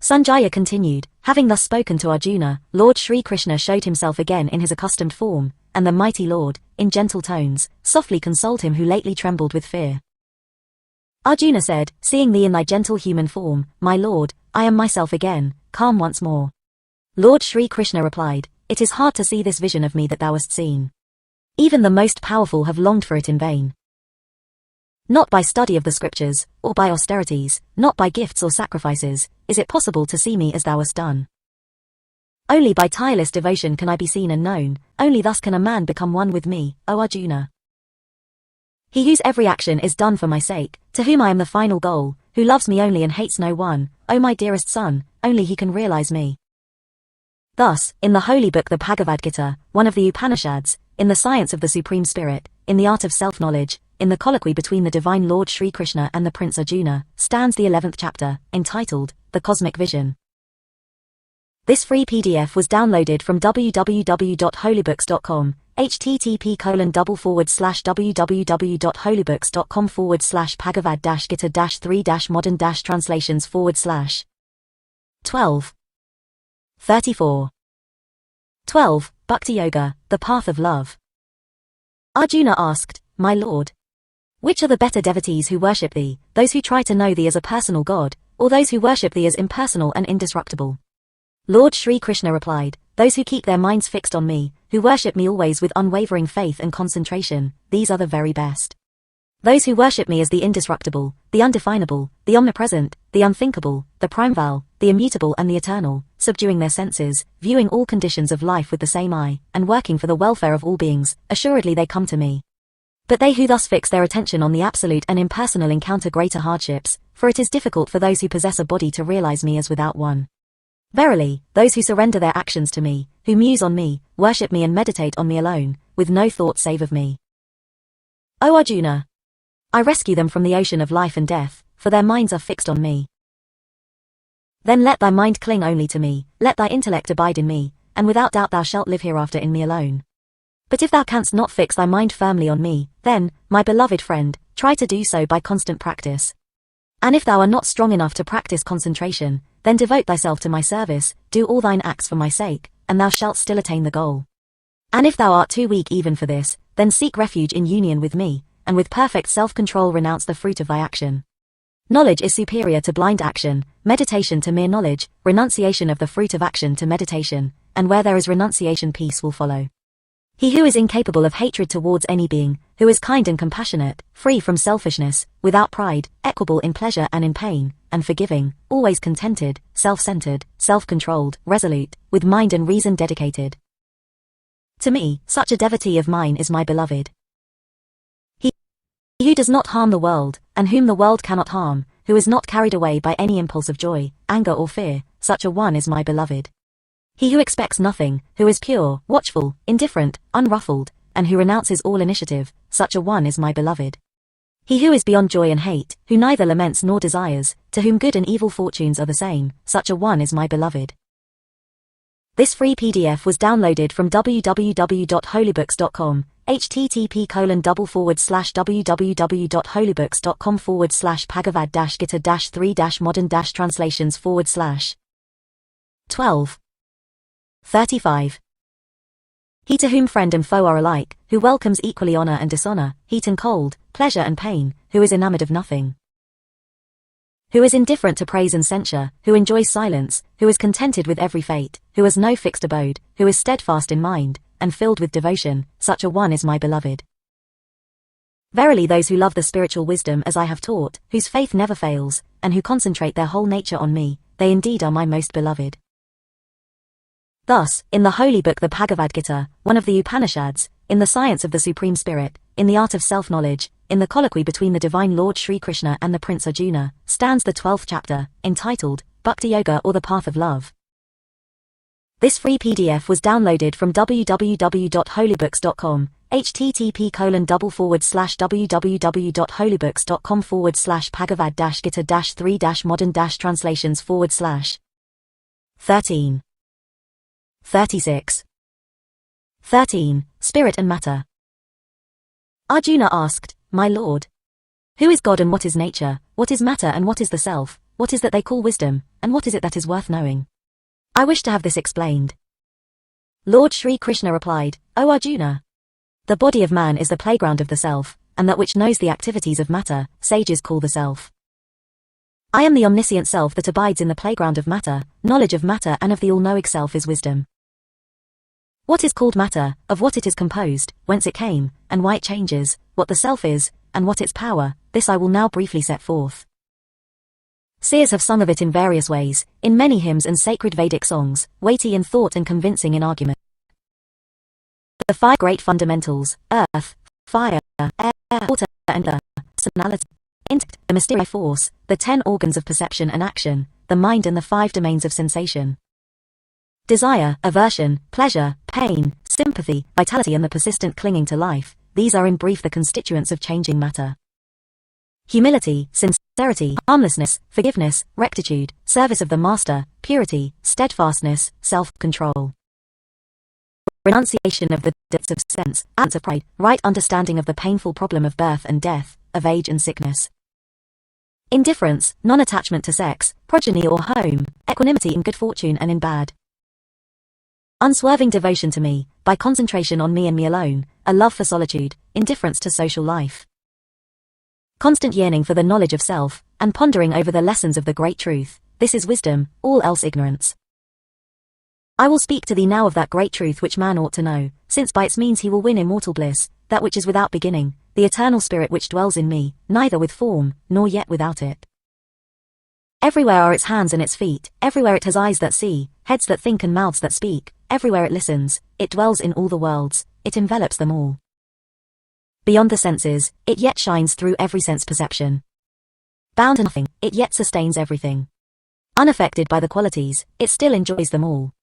Sanjaya continued, having thus spoken to Arjuna, Lord Sri Krishna showed himself again in his accustomed form, and the mighty Lord, in gentle tones, softly consoled him who lately trembled with fear. Arjuna said, Seeing thee in thy gentle human form, my lord, I am myself again, calm once more. Lord Sri Krishna replied, It is hard to see this vision of me that thou hast seen. Even the most powerful have longed for it in vain. Not by study of the scriptures, or by austerities, not by gifts or sacrifices, is it possible to see me as thou hast done. Only by tireless devotion can I be seen and known, only thus can a man become one with me, O Arjuna. He whose every action is done for my sake, to whom I am the final goal, who loves me only and hates no one, O my dearest son, only he can realize me. Thus, in the holy book the Bhagavad Gita, one of the Upanishads, in the science of the Supreme Spirit, in the art of self-knowledge, in the colloquy between the divine Lord Sri Krishna and the Prince Arjuna, stands the 11th chapter, entitled, The Cosmic Vision. This free PDF was downloaded from www.holybooks.com, http://www.holybooks.com/bhagavad-gita-3-modern-translations/. 12. 34. 12. Bhakti Yoga, the Path of Love. Arjuna asked, My Lord, which are the better devotees who worship thee, those who try to know thee as a personal God, or those who worship thee as impersonal and indestructible? Lord Sri Krishna replied, Those who keep their minds fixed on me, who worship me always with unwavering faith and concentration, these are the very best. Those who worship me as the indestructible, the undefinable, the omnipresent, the unthinkable, the primeval, the immutable and the eternal, subduing their senses, viewing all conditions of life with the same eye, and working for the welfare of all beings, assuredly they come to me. But they who thus fix their attention on the absolute and impersonal encounter greater hardships, for it is difficult for those who possess a body to realize me as without one. Verily, those who surrender their actions to me, who muse on me, worship me and meditate on me alone, with no thought save of me. O Arjuna, I rescue them from the ocean of life and death, for their minds are fixed on me. Then let thy mind cling only to me, let thy intellect abide in me, and without doubt thou shalt live hereafter in me alone. But if thou canst not fix thy mind firmly on me, then, my beloved friend, try to do so by constant practice. And if thou art not strong enough to practice concentration, then devote thyself to my service, do all thine acts for my sake, and thou shalt still attain the goal. And if thou art too weak even for this, then seek refuge in union with me, and with perfect self-control renounce the fruit of thy action. Knowledge is superior to blind action, meditation to mere knowledge, renunciation of the fruit of action to meditation, and where there is renunciation peace will follow. He who is incapable of hatred towards any being, who is kind and compassionate, free from selfishness, without pride, equable in pleasure and in pain, and forgiving, always contented, self-centered, self-controlled, resolute, with mind and reason dedicated. To me, such a devotee of mine is my beloved. He who does not harm the world, and whom the world cannot harm, who is not carried away by any impulse of joy, anger or fear, such a one is my beloved. He who expects nothing, who is pure, watchful, indifferent, unruffled, and who renounces all initiative, such a one is my beloved. He who is beyond joy and hate, who neither laments nor desires, to whom good and evil fortunes are the same, such a one is my beloved. This free PDF was downloaded from www.holybooks.com, http://www.holybooks.com/bhagavad-gita-3-modern-translations/. 12. 35. He to whom friend and foe are alike, who welcomes equally honor and dishonor, heat and cold, pleasure and pain, who is enamored of nothing, who is indifferent to praise and censure, who enjoys silence, who is contented with every fate, who has no fixed abode, who is steadfast in mind, and filled with devotion, such a one is my beloved. Verily those who love the spiritual wisdom as I have taught, whose faith never fails, and who concentrate their whole nature on me, they indeed are my most beloved. Thus, in the holy book the Bhagavad Gita, one of the Upanishads, in the science of the Supreme Spirit, in the art of self-knowledge, in the colloquy between the divine Lord Sri Krishna and the Prince Arjuna, stands the 12th chapter, entitled, Bhakti Yoga or the Path of Love. This free PDF was downloaded from www.holybooks.com, http://www.holybooks.com/bhagavad-gita-3-modern-translations/. 13. 36. 13. Spirit and Matter. Arjuna asked, My Lord, who is God and what is nature, what is matter and what is the self, what is that they call wisdom, and what is it that is worth knowing? I wish to have this explained. Lord Sri Krishna replied, O Arjuna, the body of man is the playground of the self, and that which knows the activities of matter, sages call the self. I am the omniscient self that abides in the playground of matter, knowledge of matter and of the all-knowing self is wisdom. What is called matter, of what it is composed, whence it came, and why it changes, what the self is, and what its power, this I will now briefly set forth. Seers have sung of it in various ways, in many hymns and sacred Vedic songs, weighty in thought and convincing in argument. The 5 great fundamentals, earth, fire, air, water, and personality, intellect, the mysterious force, the 10 organs of perception and action, the mind and the 5 domains of sensation. Desire, aversion, pleasure, pain, sympathy, vitality and the persistent clinging to life, these are in brief the constituents of changing matter. Humility, sincerity, harmlessness, forgiveness, rectitude, service of the master, purity, steadfastness, self-control. Renunciation of the debts of sense, absence of pride, right understanding of the painful problem of birth and death, of age and sickness. Indifference, non-attachment to sex, progeny or home, equanimity in good fortune and in bad. Unswerving devotion to me, by concentration on me and me alone, a love for solitude, indifference to social life. Constant yearning for the knowledge of self, and pondering over the lessons of the great truth, this is wisdom, all else ignorance. I will speak to thee now of that great truth which man ought to know, since by its means he will win immortal bliss, that which is without beginning, the eternal spirit which dwells in me, neither with form, nor yet without it. Everywhere are its hands and its feet, everywhere it has eyes that see, heads that think and mouths that speak, everywhere it listens, it dwells in all the worlds, it envelops them all. Beyond the senses, it yet shines through every sense perception. Bound to nothing, it yet sustains everything. Unaffected by the qualities, it still enjoys them all.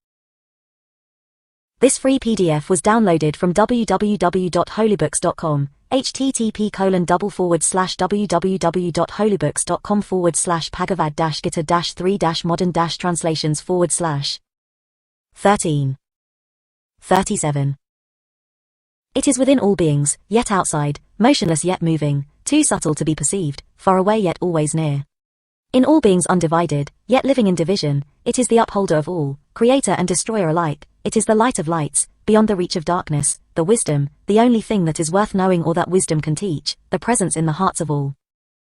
This free PDF was downloaded from www.holybooks.com, http://www.holybooks.com/bhagavad-gita-3-modern-translations/. 13. 37. It is within all beings, yet outside, motionless yet moving, too subtle to be perceived, far away yet always near. In all beings undivided, yet living in division, it is the upholder of all, creator and destroyer alike, it is the light of lights, beyond the reach of darkness, the wisdom, the only thing that is worth knowing or that wisdom can teach, the presence in the hearts of all.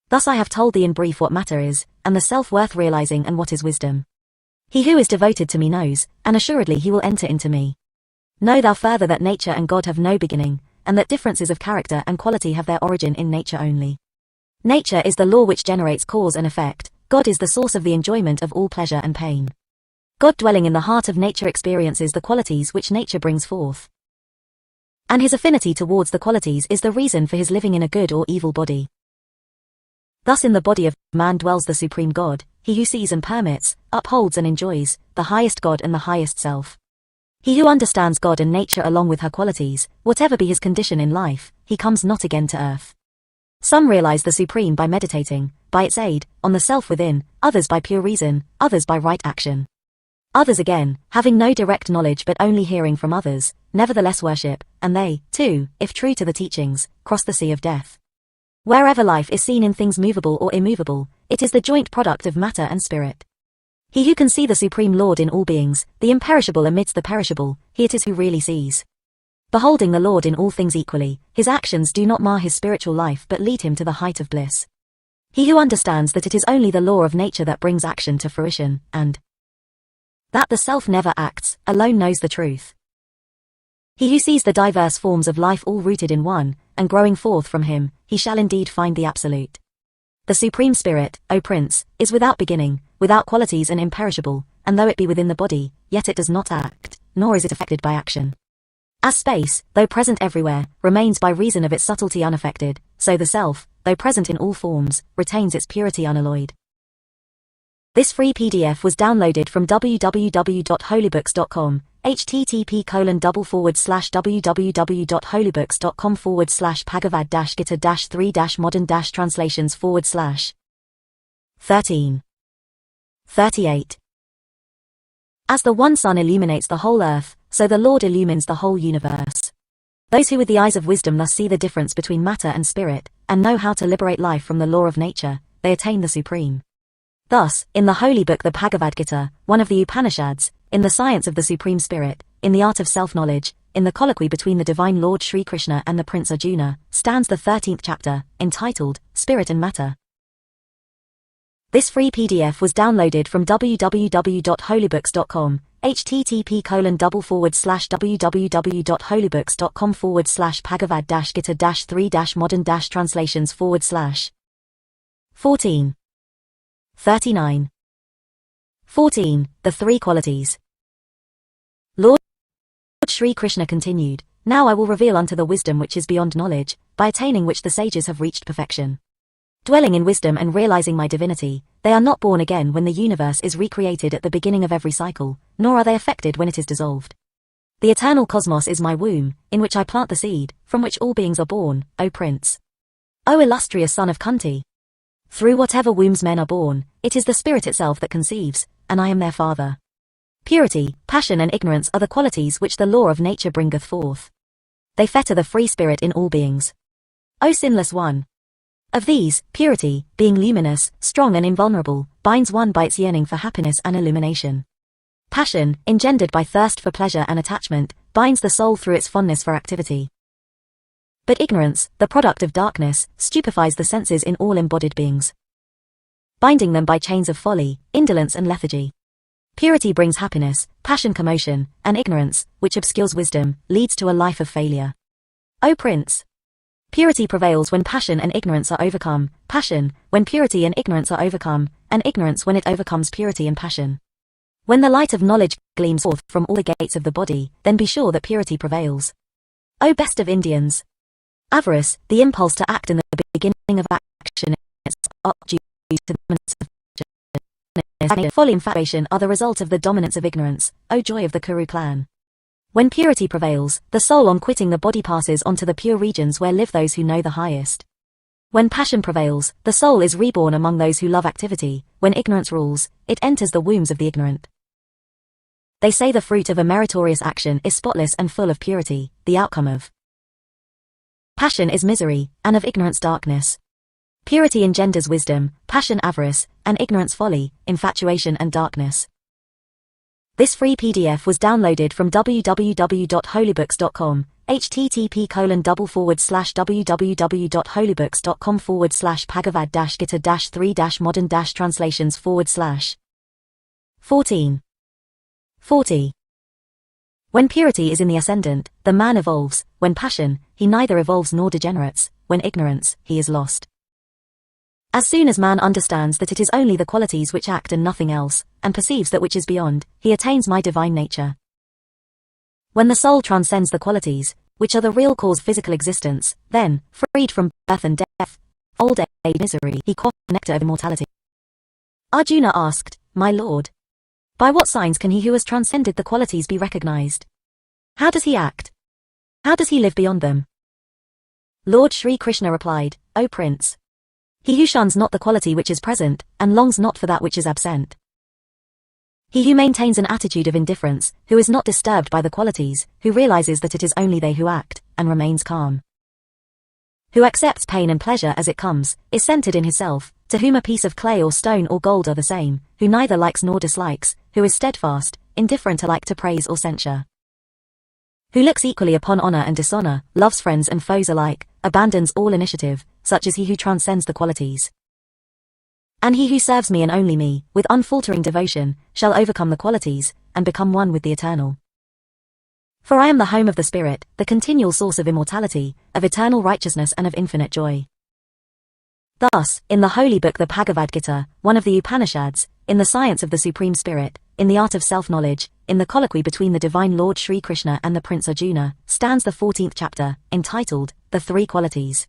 Thus I have told thee in brief what matter is, and the self worth realizing and what is wisdom. He who is devoted to me knows, and assuredly he will enter into me. Know thou further that nature and God have no beginning, and that differences of character and quality have their origin in nature only. Nature is the law which generates cause and effect, God is the source of the enjoyment of all pleasure and pain. God dwelling in the heart of nature experiences the qualities which nature brings forth. And his affinity towards the qualities is the reason for his living in a good or evil body. Thus in the body of man dwells the supreme God, he who sees and permits, upholds and enjoys, the highest God and the highest self. He who understands God and nature along with her qualities, whatever be his condition in life, he comes not again to earth. Some realize the supreme by meditating, by its aid, on the self within, others by pure reason, others by right action. Others again, having no direct knowledge but only hearing from others, nevertheless worship, and they, too, if true to the teachings, cross the sea of death. Wherever life is seen in things movable or immovable, it is the joint product of matter and spirit. He who can see the Supreme Lord in all beings, the imperishable amidst the perishable, he it is who really sees. Beholding the Lord in all things equally, his actions do not mar his spiritual life but lead him to the height of bliss. He who understands that it is only the law of nature that brings action to fruition, and that the self never acts, alone knows the truth. He who sees the diverse forms of life all rooted in one, and growing forth from him, he shall indeed find the Absolute. The Supreme Spirit, O Prince, is without beginning, without qualities and imperishable, and though it be within the body, yet it does not act, nor is it affected by action. As space, though present everywhere, remains by reason of its subtlety unaffected, so the self, though present in all forms, retains its purity unalloyed. This free PDF was downloaded from www.holybooks.com, http://www.holybooks.com/bhagavad-gita-3-modern-translations/. 13:38. As the one sun illuminates the whole earth, so the Lord illumines the whole universe. Those who with the eyes of wisdom thus see the difference between matter and spirit, and know how to liberate life from the law of nature, they attain the supreme. Thus, in the holy book the Bhagavad Gita, one of the Upanishads, in the science of the Supreme Spirit, in the art of self-knowledge, in the colloquy between the divine Lord Sri Krishna and the Prince Arjuna, stands the 13th chapter, entitled, Spirit and Matter. This free PDF was downloaded from www.holybooks.com, http://www.holybooks.com/bhagavad-gita-3-modern-translations/. 14:39. 14. The Three Qualities. Lord Sri Krishna continued, Now I will reveal unto the wisdom which is beyond knowledge, by attaining which the sages have reached perfection. Dwelling in wisdom and realizing my divinity, they are not born again when the universe is recreated at the beginning of every cycle, nor are they affected when it is dissolved. The eternal cosmos is my womb, in which I plant the seed, from which all beings are born, O Prince. O illustrious son of Kunti. Through whatever wombs men are born, it is the spirit itself that conceives, and I am their father. Purity, passion and ignorance are the qualities which the law of nature bringeth forth. They fetter the free spirit in all beings. O sinless one. Of these, purity, being luminous, strong and invulnerable, binds one by its yearning for happiness and illumination. Passion, engendered by thirst for pleasure and attachment, binds the soul through its fondness for activity. But ignorance, the product of darkness, stupefies the senses in all embodied beings, binding them by chains of folly, indolence and lethargy. Purity brings happiness, passion commotion, and ignorance, which obscures wisdom, leads to a life of failure. O Prince! Purity prevails when passion and ignorance are overcome, passion, when purity and ignorance are overcome, and ignorance when it overcomes purity and passion. When the light of knowledge gleams forth from all the gates of the body, then be sure that purity prevails. O best of Indians! Avarice, the impulse to act in the beginning of action, is due to the dominance of passion. Folly and infatuation are the result of the dominance of ignorance, O joy of the Kuru clan. When purity prevails, the soul on quitting the body passes on to the pure regions where live those who know the highest. When passion prevails, the soul is reborn among those who love activity. When ignorance rules, it enters the wombs of the ignorant. They say the fruit of a meritorious action is spotless and full of purity, the outcome of passion is misery, and of ignorance darkness. Purity engenders wisdom, passion avarice, and ignorance folly, infatuation and darkness. This free PDF was downloaded from www.holybooks.com, http://www.holybooks.com/bhagavad-gita-3-modern-translations/. 14:40. When purity is in the ascendant, the man evolves. When passion, he neither evolves nor degenerates. When ignorance, he is lost. As soon as man understands that it is only the qualities which act and nothing else, and perceives that which is beyond, he attains my divine nature. When the soul transcends the qualities, which are the real cause of physical existence, then, freed from birth and death, old age, misery, he quaffs the nectar of immortality. Arjuna asked, My Lord, by what signs can he who has transcended the qualities be recognized? How does he act? How does he live beyond them? Lord Sri Krishna replied, O Prince, he who shuns not the quality which is present, and longs not for that which is absent. He who maintains an attitude of indifference, who is not disturbed by the qualities, who realizes that it is only they who act, and remains calm. Who accepts pain and pleasure as it comes, is centered in himself, to whom a piece of clay or stone or gold are the same, who neither likes nor dislikes, who is steadfast, indifferent alike to praise or censure. who looks equally upon honor and dishonor, loves friends and foes alike, abandons all initiative, such is he who transcends the qualities. And he who serves me and only me, with unfaltering devotion, shall overcome the qualities, and become one with the eternal. For I am the home of the spirit, the continual source of immortality, of eternal righteousness and of infinite joy. Thus, in the holy book the Bhagavad Gita, one of the Upanishads, in the science of the Supreme Spirit, in the art of self-knowledge, in the colloquy between the divine Lord Shri Krishna and the Prince Arjuna, stands the 14th chapter, entitled, The Three Qualities.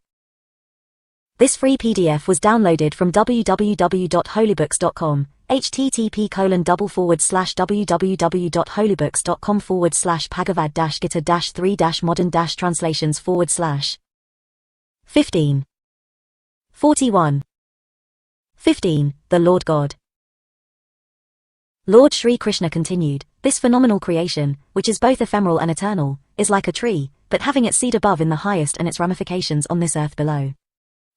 This free PDF was downloaded from www.holybooks.com, http://www.holybooks.com/bhagavad-gita-3-modern-translations/. 15. 41. 15. The Lord God. Lord Shri Krishna continued, this phenomenal creation, which is both ephemeral and eternal, is like a tree, but having its seed above in the highest and its ramifications on this earth below.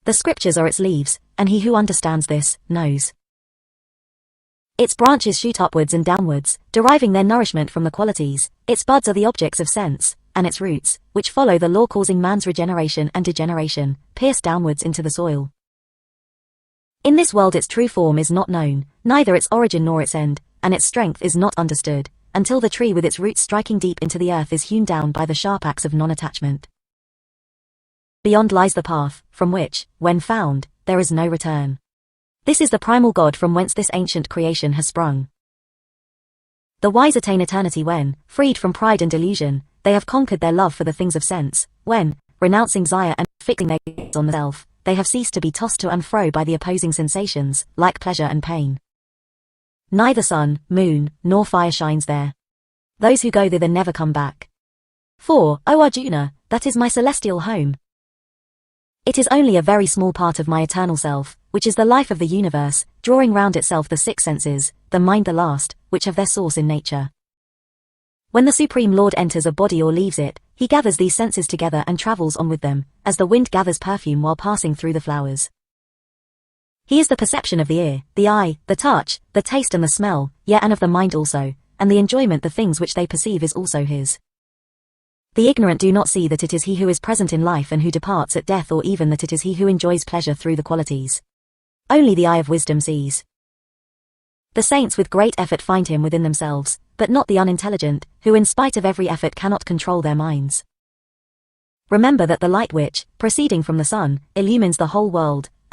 The scriptures are its leaves, and he who understands this, knows. Its branches shoot upwards and downwards, deriving their nourishment from the qualities, its buds are the objects of sense, and its roots, which follow the law causing man's regeneration and degeneration, pierce downwards into the soil. In this world its true form is not known, neither its origin nor its end, and its strength is not understood, until the tree with its roots striking deep into the earth is hewn down by the sharp axe of non-attachment. Beyond lies the path, from which, when found, there is no return. This is the primal God from whence this ancient creation has sprung. The wise attain eternity when, freed from pride and delusion, they have conquered their love for the things of sense, when, renouncing desire and fixing their gaze on the self, they have ceased to be tossed to and fro by the opposing sensations, like pleasure and pain. Neither sun, moon, nor fire shines there. Those who go thither never come back. For, O Arjuna, that is my celestial home. It is only a very small part of my eternal self, which is the life of the universe, drawing round itself the six senses, the mind the last, which have their source in nature. When the Supreme Lord enters a body or leaves it, he gathers these senses together and travels on with them, as the wind gathers perfume while passing through the flowers. He is the perception of the ear, the eye, the touch, the taste and the smell, yea and of the mind also, and the enjoyment the things which they perceive is also his. The ignorant do not see that it is he who is present in life and who departs at death, or even that it is he who enjoys pleasure through the qualities. Only the eye of wisdom sees. The saints with great effort find him within themselves, but not the unintelligent, who in spite of every effort cannot control their minds. Remember that the light which, proceeding from the sun, illumines the whole world,